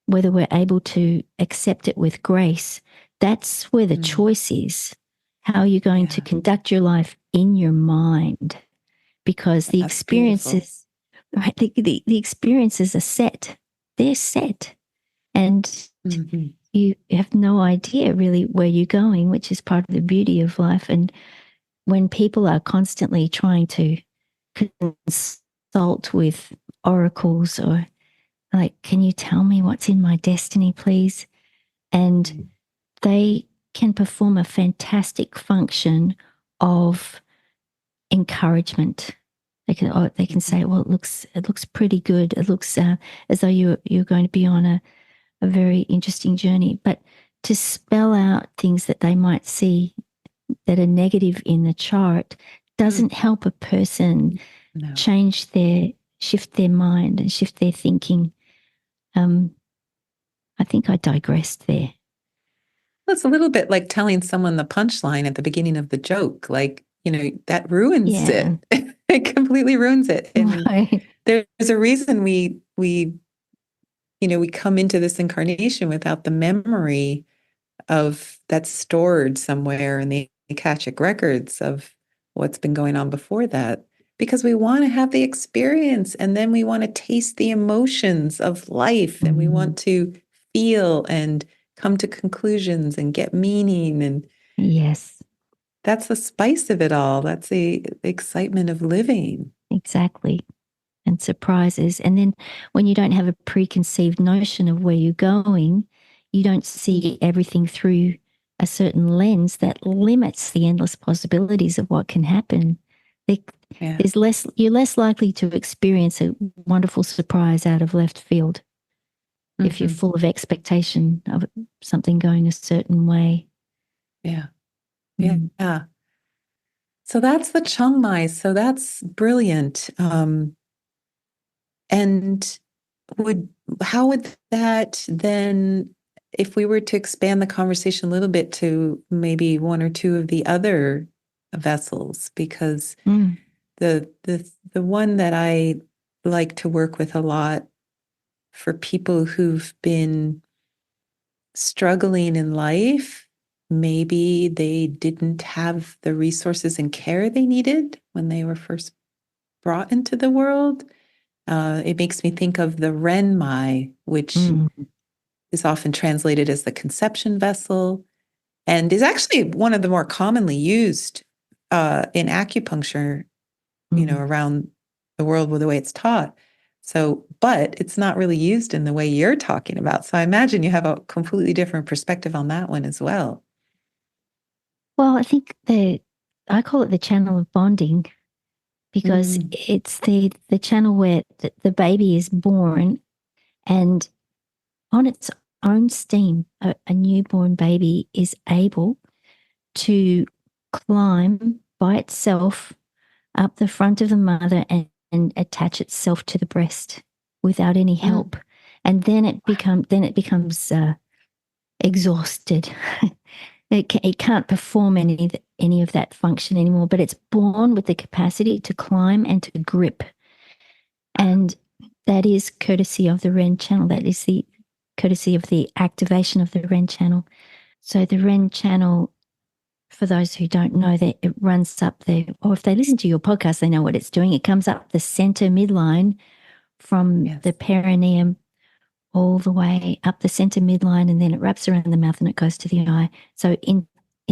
whether we're able to accept it with grace. That's where the choice is. How you're going to conduct your life in your mind, because the experiences, the experiences are set. They're set. And Mm-hmm. you have no idea really where you're going, which is part of the beauty of life. And when people are constantly trying to consult with oracles or like, can you tell me what's in my destiny, please? And they can perform a fantastic function of encouragement. They can say, well, it looks pretty good. It looks as though you're going to be on a very interesting journey. But to spell out things that they might see that are negative in the chart doesn't help a person shift their mind and shift their thinking. I think I digressed there. Well, it's a little bit like telling someone the punchline at the beginning of the joke. Like, that ruins it. It completely ruins it. And right. There's a reason we come into this incarnation without the memory of that's stored somewhere in the Akashic records of what's been going on before that, because we want to have the experience, and then we want to taste the emotions of life, and we want to feel and come to conclusions and get meaning. And yes, that's the spice of it all. That's the excitement of living. Exactly. And surprises. And then when you don't have a preconceived notion of where you're going, you don't see everything through a certain lens that limits the endless possibilities of what can happen. You're less likely to experience a wonderful surprise out of left field if you're full of expectation of something going a certain way. Yeah. So that's the Chiang Mai. So that's brilliant. And how would that then, if we were to expand the conversation a little bit to maybe one or two of the other vessels, because the one that I like to work with a lot for people who've been struggling in life, maybe they didn't have the resources and care they needed when they were first brought into the world. It makes me think of the Renmai, which is often translated as the conception vessel, and is actually one of the more commonly used in acupuncture, around the world with the way it's taught. So, but it's not really used in the way you're talking about. So I imagine you have a completely different perspective on that one as well. Well, I think I call it the channel of bonding, because it's the channel where the baby is born, and on its own steam, a newborn baby is able to climb by itself up the front of the mother and attach itself to the breast without any help. And then it becomes exhausted. It can't perform any of that function anymore, but it's born with the capacity to climb and to grip. And that is courtesy of the Ren channel. That is the courtesy of the activation of the Ren channel. So the Ren channel, for those who don't know, that it runs up there, or if they listen to your podcast, they know what it's doing. It comes up the center midline from the perineum all the way up the center midline, and then it wraps around the mouth and it goes to the eye. So in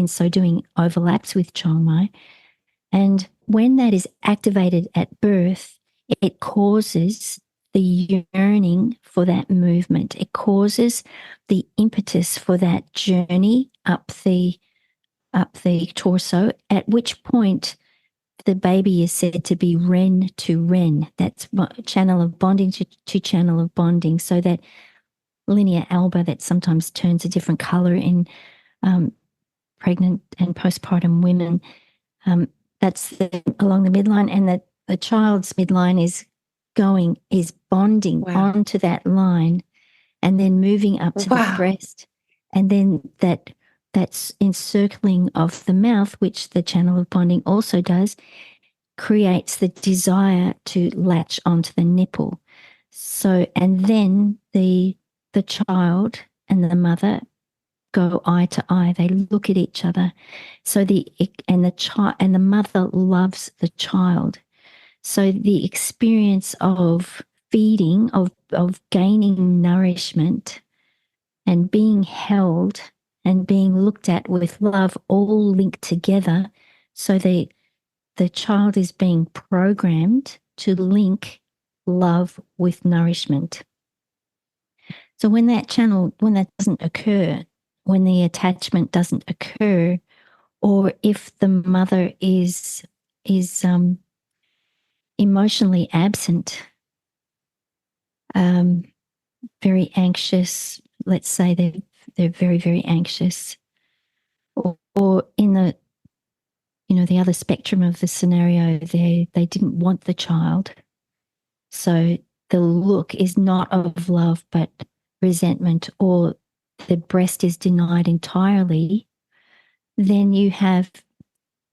so doing, overlaps with Chiang Mai. And when that is activated at birth, it causes the yearning for that movement. It causes the impetus for that journey up the torso, at which point the baby is said to be Ren to Ren. That's channel of bonding to channel of bonding. So that linear alba that sometimes turns a different color in pregnant and postpartum women, that's along the midline, and the child's midline is bonding onto that line, and then moving up to the breast, and then that's encircling of the mouth, which the channel of bonding also does, creates the desire to latch onto the nipple. So, and then the child and the mother go eye to eye. They look at each other. So the mother loves the child. So the experience of feeding, of gaining nourishment and being held and being looked at with love all linked together. So the child is being programmed to link love with nourishment. So when that doesn't occur, when the attachment doesn't occur, or if the mother is emotionally absent, very anxious, let's say they're very, very anxious, or in the other spectrum of the scenario, they didn't want the child. So the look is not of love, but resentment, or the breast is denied entirely. Then you have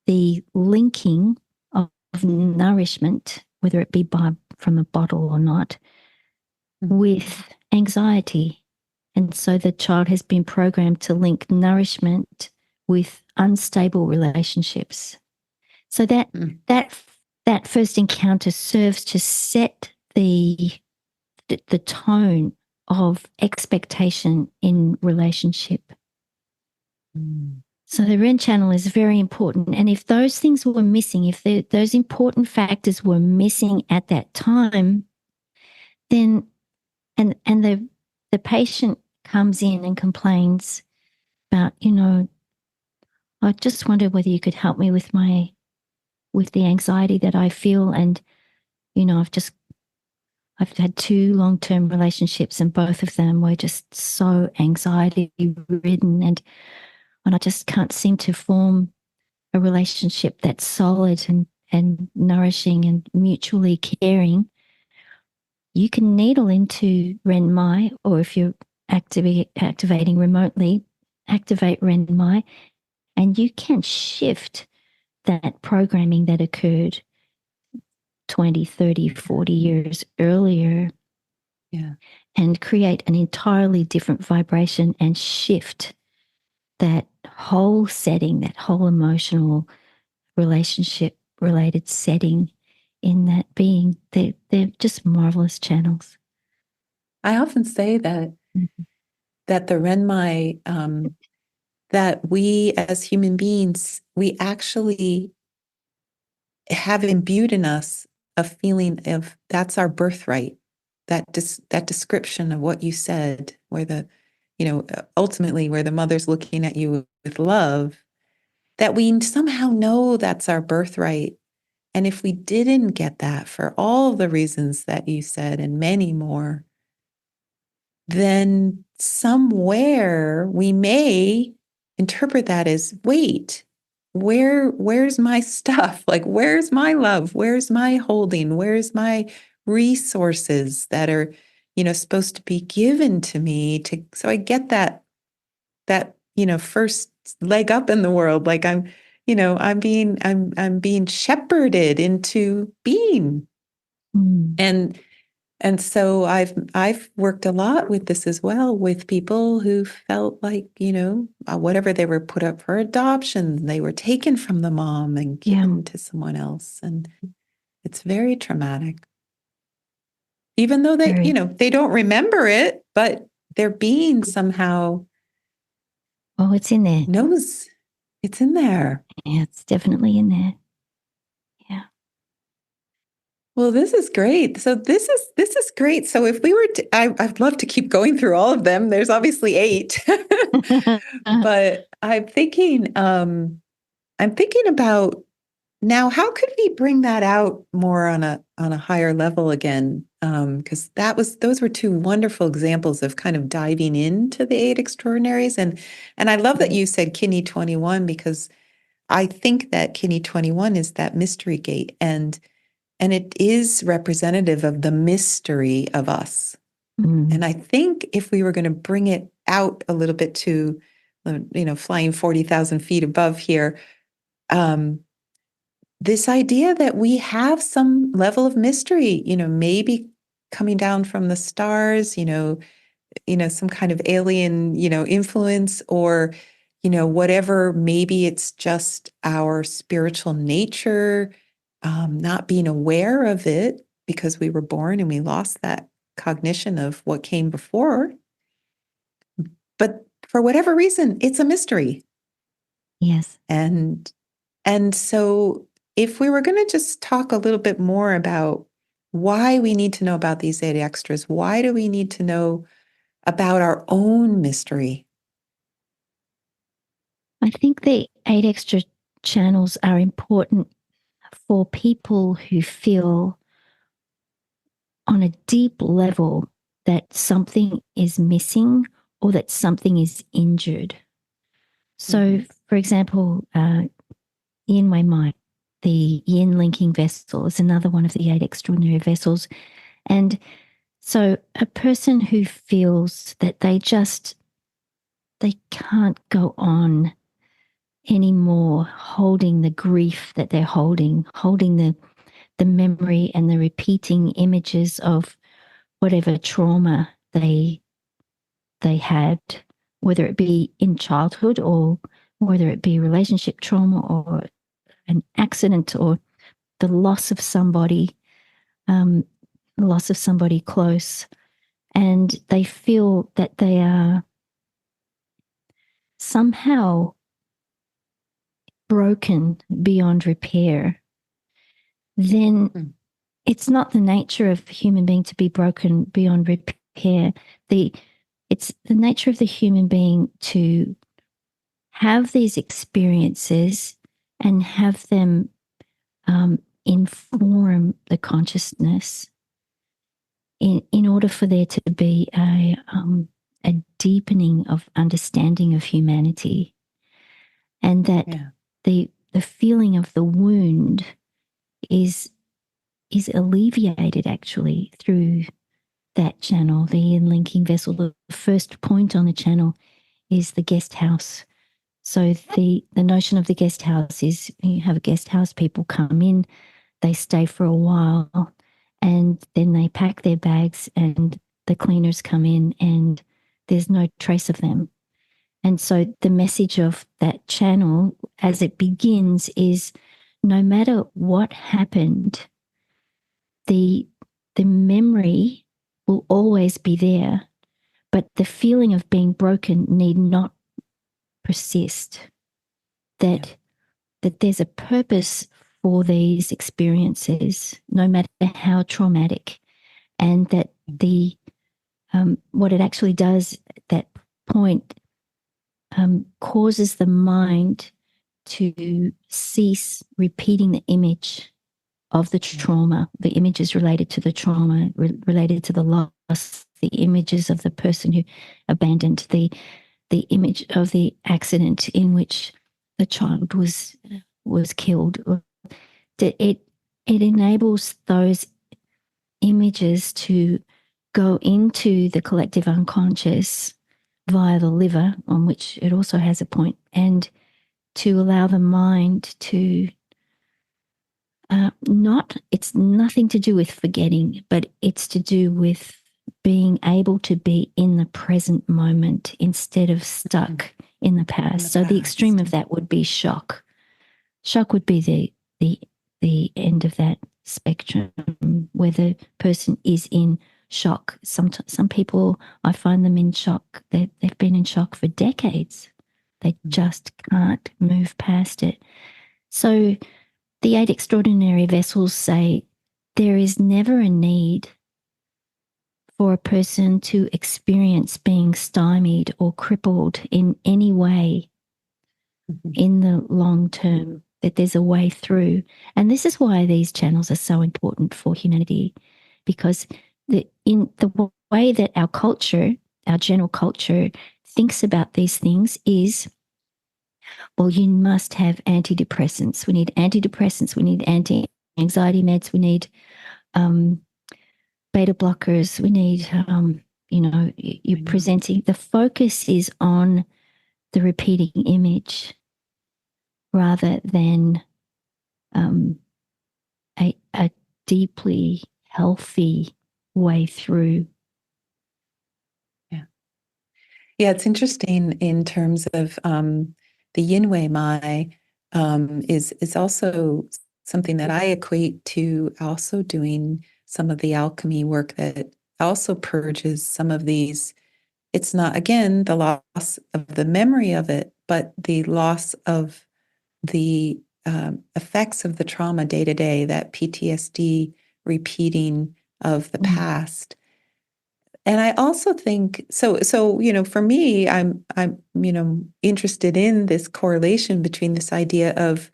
the linking of nourishment, whether it be from a bottle or not, with anxiety. And so the child has been programmed to link nourishment with unstable relationships. So that first encounter serves to set the tone of expectation in relationship. So the Ren channel is very important. And if those things were missing, if those important factors were missing at that time, then and the patient comes in and complains about, I just wonder whether you could help me with the anxiety that I feel. And, I've had 2 long-term relationships and both of them were just so anxiety ridden, and I just can't seem to form a relationship that's solid and nourishing and mutually caring. You can needle into Ren Mai, or if you're activating remotely, activate Ren Mai, and you can shift that programming that occurred 20, 30, 40 years earlier, and create an entirely different vibration and shift that whole setting, that whole emotional relationship related setting in that being. They're just marvelous channels. I often say that that the Renmai, that we as human beings, we actually have imbued in us a feeling of that's our birthright. That description of what you said, where ultimately where the mother's looking at you with love, that we somehow know that's our birthright. And if we didn't get that for all the reasons that you said and many more, then somewhere we may interpret that as, wait, where's my stuff? Like, where's my love? Where's my holding? Where's my resources that are, supposed to be given to me so I get that, first leg up in the world. Like I'm being shepherded into being. And so I've worked a lot with this as well, with people who felt like, whatever they were put up for adoption, they were taken from the mom and given to someone else. And it's very traumatic. Even though they don't remember it, but their being somehow it's in there. Knows it's in there. Yeah, it's definitely in there. Yeah. Well, this is great. So this is great. So if we were to, I'd love to keep going through all of them. There's obviously 8, but I'm thinking about now, how could we bring that out more on a higher level again? Because those were 2 wonderful examples of kind of diving into the 8 extraordinaries, and I love that you said Kidney 21, because I think that Kidney 21 is that mystery gate, and it is representative of the mystery of us. And I think if we were going to bring it out a little bit to, flying 40,000 feet above here, this idea that we have some level of mystery, maybe coming down from the stars, some kind of alien, influence, or, whatever, maybe it's just our spiritual nature, not being aware of it because we were born and we lost that cognition of what came before. but for whatever reason, it's a mystery. Yes. And so if we were going to just talk a little bit more about why we need to know about these 8 extras, why do we need to know about our own mystery? I think the 8 extra channels are important for people who feel on a deep level that something is missing or that something is injured. So, for example, yin wei mai, the yin linking vessel, is another one of the 8 extraordinary vessels. And so a person who feels that they can't go on anymore holding the grief that they're holding the memory and the repeating images of whatever trauma they had, whether it be in childhood or whether it be relationship trauma or an accident or the loss of somebody, close, and they feel that they are somehow broken beyond repair, then it's not the nature of a human being to be broken beyond repair. It's the nature of the human being to have these experiences and have them inform the consciousness in order for there to be a deepening of understanding of humanity, and that the feeling of the wound is alleviated actually through that channel, the yin linking vessel. The first point on the channel is the guest house. So the notion of the guest house is you have a guest house, people come in, they stay for a while, and then they pack their bags and the cleaners come in and there's no trace of them. And so the message of that channel as it begins is no matter what happened, the memory will always be there, but the feeling of being broken need not persist. That there's a purpose for these experiences, no matter how traumatic, and that what it actually does at that point causes the mind to cease repeating the image of the trauma, the images related to the trauma, related to the loss, the images of the person who abandoned, the image of the accident in which the child was killed. It enables those images to go into the collective unconscious via the liver, on which it also has a point, and to allow the mind to it's nothing to do with forgetting, but it's to do with being able to be in the present moment instead of stuck in the past. So the extreme of that would be shock. Shock would be the end of that spectrum, where the person is in shock. Some people, I find them in shock. They've been in shock for decades. They just can't move past it. So the 8 extraordinary vessels say there is never a need for a person to experience being stymied or crippled in any way in the long term, that there's a way through. And this is why these channels are so important for humanity, because in the way that our culture, our general culture, thinks about these things is, well, you must have antidepressants. We need antidepressants. We need anti-anxiety meds. We need beta blockers. We need, you're presenting. The focus is on the repeating image rather than a deeply healthy way through. Yeah, it's interesting in terms of the yin wei mai is also something that I equate to also doing some of the alchemy work that also purges some of these. it's not, again, the loss of the memory of it, but the loss of the effects of the trauma day to day, that PTSD repeating of the past. And I also think so, for me, I'm interested in this correlation between this idea of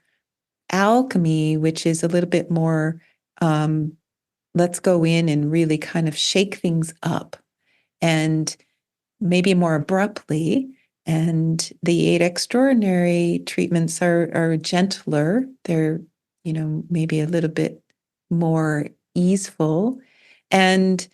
alchemy, which is a little bit more, let's go in and really kind of shake things up and maybe more abruptly. And the 8 extraordinary treatments are gentler. They're, maybe a little bit more easeful. And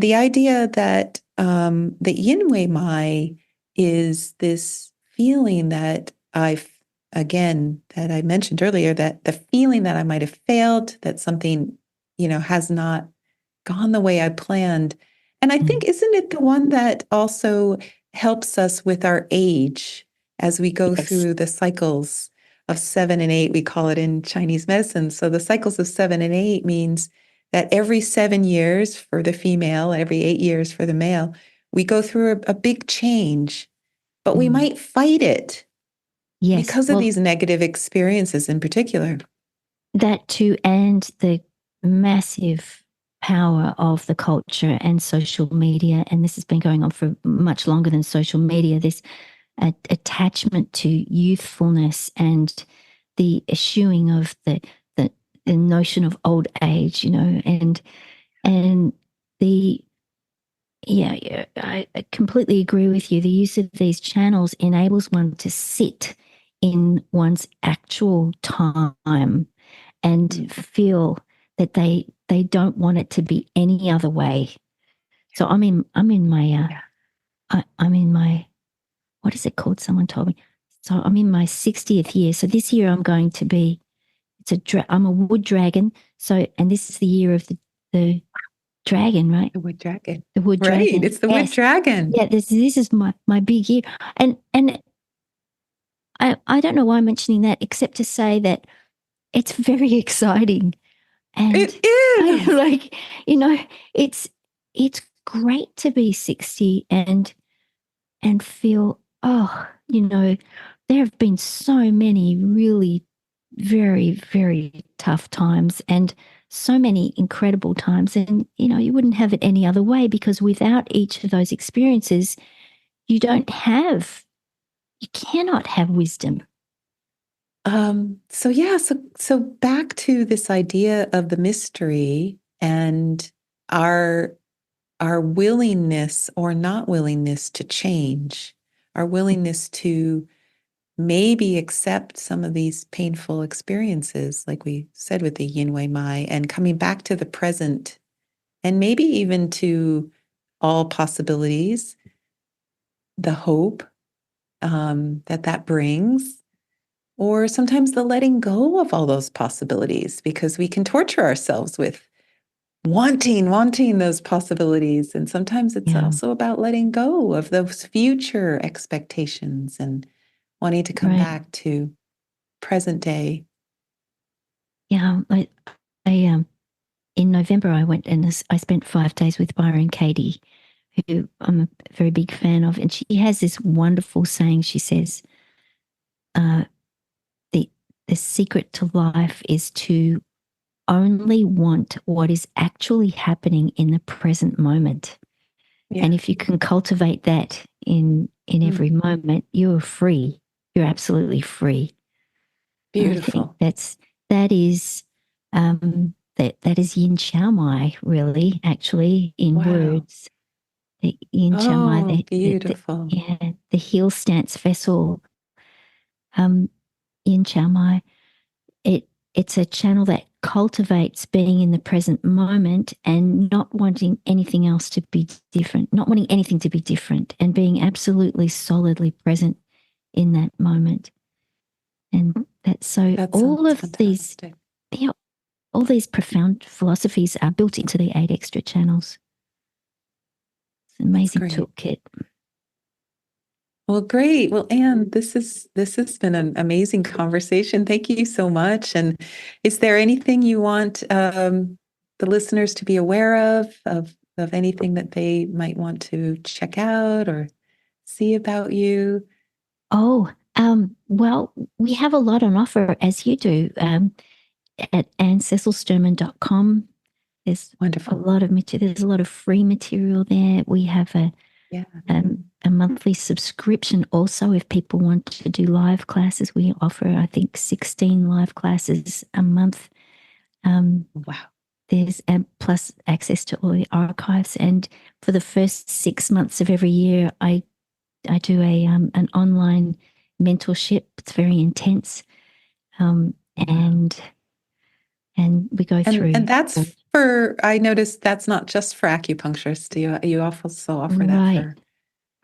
the idea that the yin wei mai is this feeling that that I mentioned earlier, that the feeling that I might have failed, that something, has not gone the way I planned. And I think, isn't it the one that also helps us with our age as we go through the cycles of 7 and 8? We call it in Chinese medicine. So the cycles of 7 and 8 means that every 7 years for the female, every 8 years for the male, we go through a big change, but we might fight it because of these negative experiences in particular. That too, and the massive power of the culture and social media, and this has been going on for much longer than social media, this attachment to youthfulness and the eschewing of the notion of old age, and the I completely agree with you. The use of these channels enables one to sit in one's actual time and feel that they don't want it to be any other way. So I'm in my what is it called? Someone told me. So I'm in my 60th year. So this year I'm going to be. I'm a wood dragon. So, and this is the year of the dragon, right? The wood dragon. The wood dragon. Right. It's the wood dragon. Yeah. This is my big year, and I don't know why I'm mentioning that, except to say that it's very exciting, and it is it's great to be 60 and feel, there have been so many really very, very tough times and so many incredible times. And, you wouldn't have it any other way, because without each of those experiences, you cannot have wisdom. So back to this idea of the mystery and our willingness or not willingness to change, our willingness to maybe accept some of these painful experiences, like we said with the yin wei mai, and coming back to the present, and maybe even to all possibilities, the hope that brings, or sometimes the letting go of all those possibilities, because we can torture ourselves with wanting those possibilities. And sometimes it's also about letting go of those future expectations and wanting to come back to present day. Yeah. I in November, I went and I spent 5 days with Byron Katie, who I'm a very big fan of. And she has this wonderful saying. She says, the secret to life is to only want what is actually happening in the present moment. Yeah. And if you can cultivate that in every moment, you're free. You're absolutely free. Beautiful. I think that is Yin Chao Mai, really, actually, in words. The Yin Chao Mai. Beautiful. The heel stance vessel. Yin Chao Mai. It's a channel that cultivates being in the present moment and not wanting anything else to be different, not wanting anything to be different, and being absolutely solidly present in that moment. And all of fantastic. All these profound philosophies are built into the 8 extra channels. It's an amazing toolkit. Well, great. Well, Anne, this has been an amazing conversation. Thank you so much. And is there anything you want the listeners to be aware of of anything that they might want to check out or see about you? Oh, well, we have a lot on offer, as you do, at Cecil-Sterman.com. There's Wonderful. a lot of material. There's a lot of free material there. We have a monthly subscription also. If people want to do live classes, we offer, I think, 16 live classes a month. Wow. There's plus access to all the archives. And for the first 6 months of every year, I do an online mentorship. It's very intense, and we go through. And that's for. I noticed that's not just for acupuncturists. You also offer that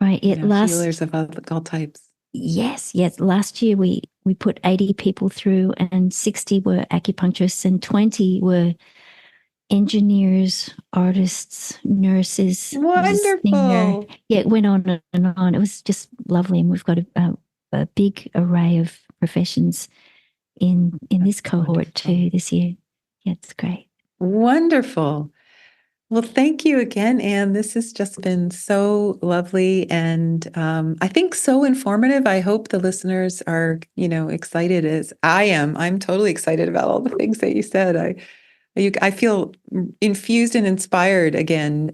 for right. healers of all types. Yes. Last year we put 80 people through, and 60 were acupuncturists, and 20 were engineers, artists, nurses. Wonderful. Yeah, it went on and on. It was just lovely, and we've got a big array of professions in this cohort too this year. Yeah, it's great. Wonderful. Well, thank you again, Anne. This has just been so lovely and I think so informative. I hope the listeners are, excited as I am. I'm totally excited about all the things that you said. I feel infused and inspired again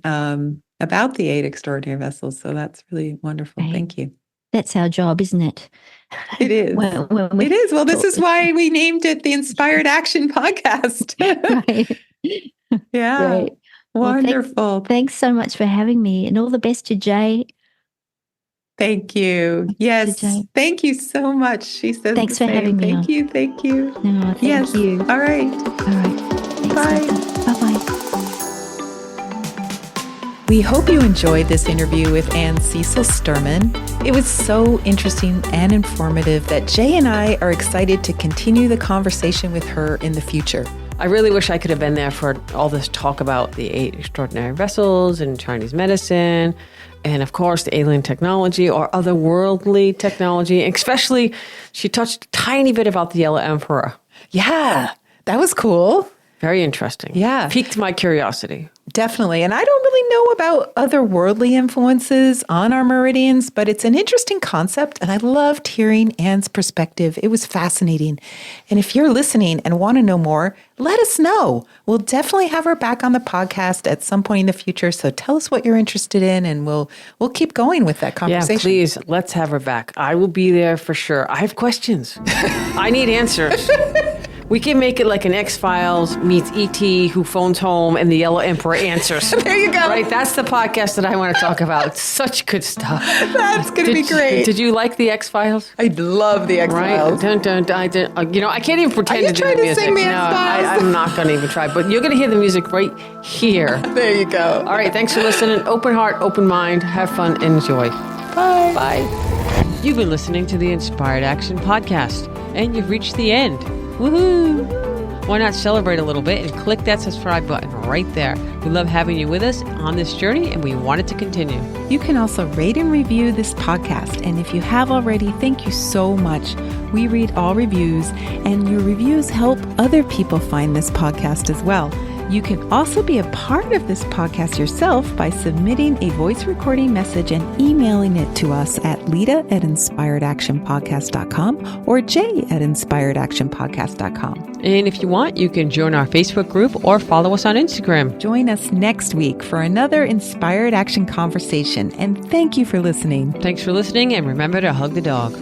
about the 8 extraordinary vessels. So that's really wonderful. Right. Thank you. That's our job, isn't it? It is. It is. Well, this is why we named it the Inspired Action Podcast. Right. Yeah. Great. Wonderful. Well, thanks so much for having me, and all the best to Jay. Thank you. Yes. Thank you so much. She says thanks for having me. Thank you. Thank you. No, thank you. All right. Thanks, bye. Bye-bye. We hope you enjoyed this interview with Anne Cecil-Sterman. It was so interesting and informative that Jay and I are excited to continue the conversation with her in the future. I really wish I could have been there for all this talk about the 8 extraordinary vessels and Chinese medicine, and of course the alien technology or otherworldly technology. Especially, she touched a tiny bit about the Yellow Emperor. Yeah, that was cool. Very interesting. Yeah. Piqued my curiosity. Definitely. And I don't really know about otherworldly influences on our meridians, but it's an interesting concept. And I loved hearing Anne's perspective. It was fascinating. And if you're listening and want to know more, let us know. We'll definitely have her back on the podcast at some point in the future. So tell us what you're interested in, and we'll keep going with that conversation. Yeah, please, let's have her back. I will be there for sure. I have questions. I need answers. We can make it like an X-Files meets E.T. who phones home and the Yellow Emperor answers. There you go. Right, that's the podcast that I want to talk about. Such good stuff. That's going to be great. Did you like the X-Files? I love the X-Files. Right? I can't even pretend to do the music. Are you trying to sing the X-Files? I'm not going to even try. But you're going to hear the music right here. There you go. All right, thanks for listening. Open heart, open mind. Have fun, enjoy. Bye. Bye. You've been listening to the Inspired Action Podcast, and you've reached the end. Woohoo! Why not celebrate a little bit and click that subscribe button right there. We love having you with us on this journey, and we want it to continue. You can also rate and review this podcast. And if you have already, thank you so much. We read all reviews, and your reviews help other people find this podcast as well. You can also be a part of this podcast yourself by submitting a voice recording message and emailing it to us at leta@inspiredactionpodcast.com or jay@inspiredactionpodcast.com. And if you want, you can join our Facebook group or follow us on Instagram. Join us next week for another Inspired Action conversation. And thank you for listening. Thanks for listening, and remember to hug the dog.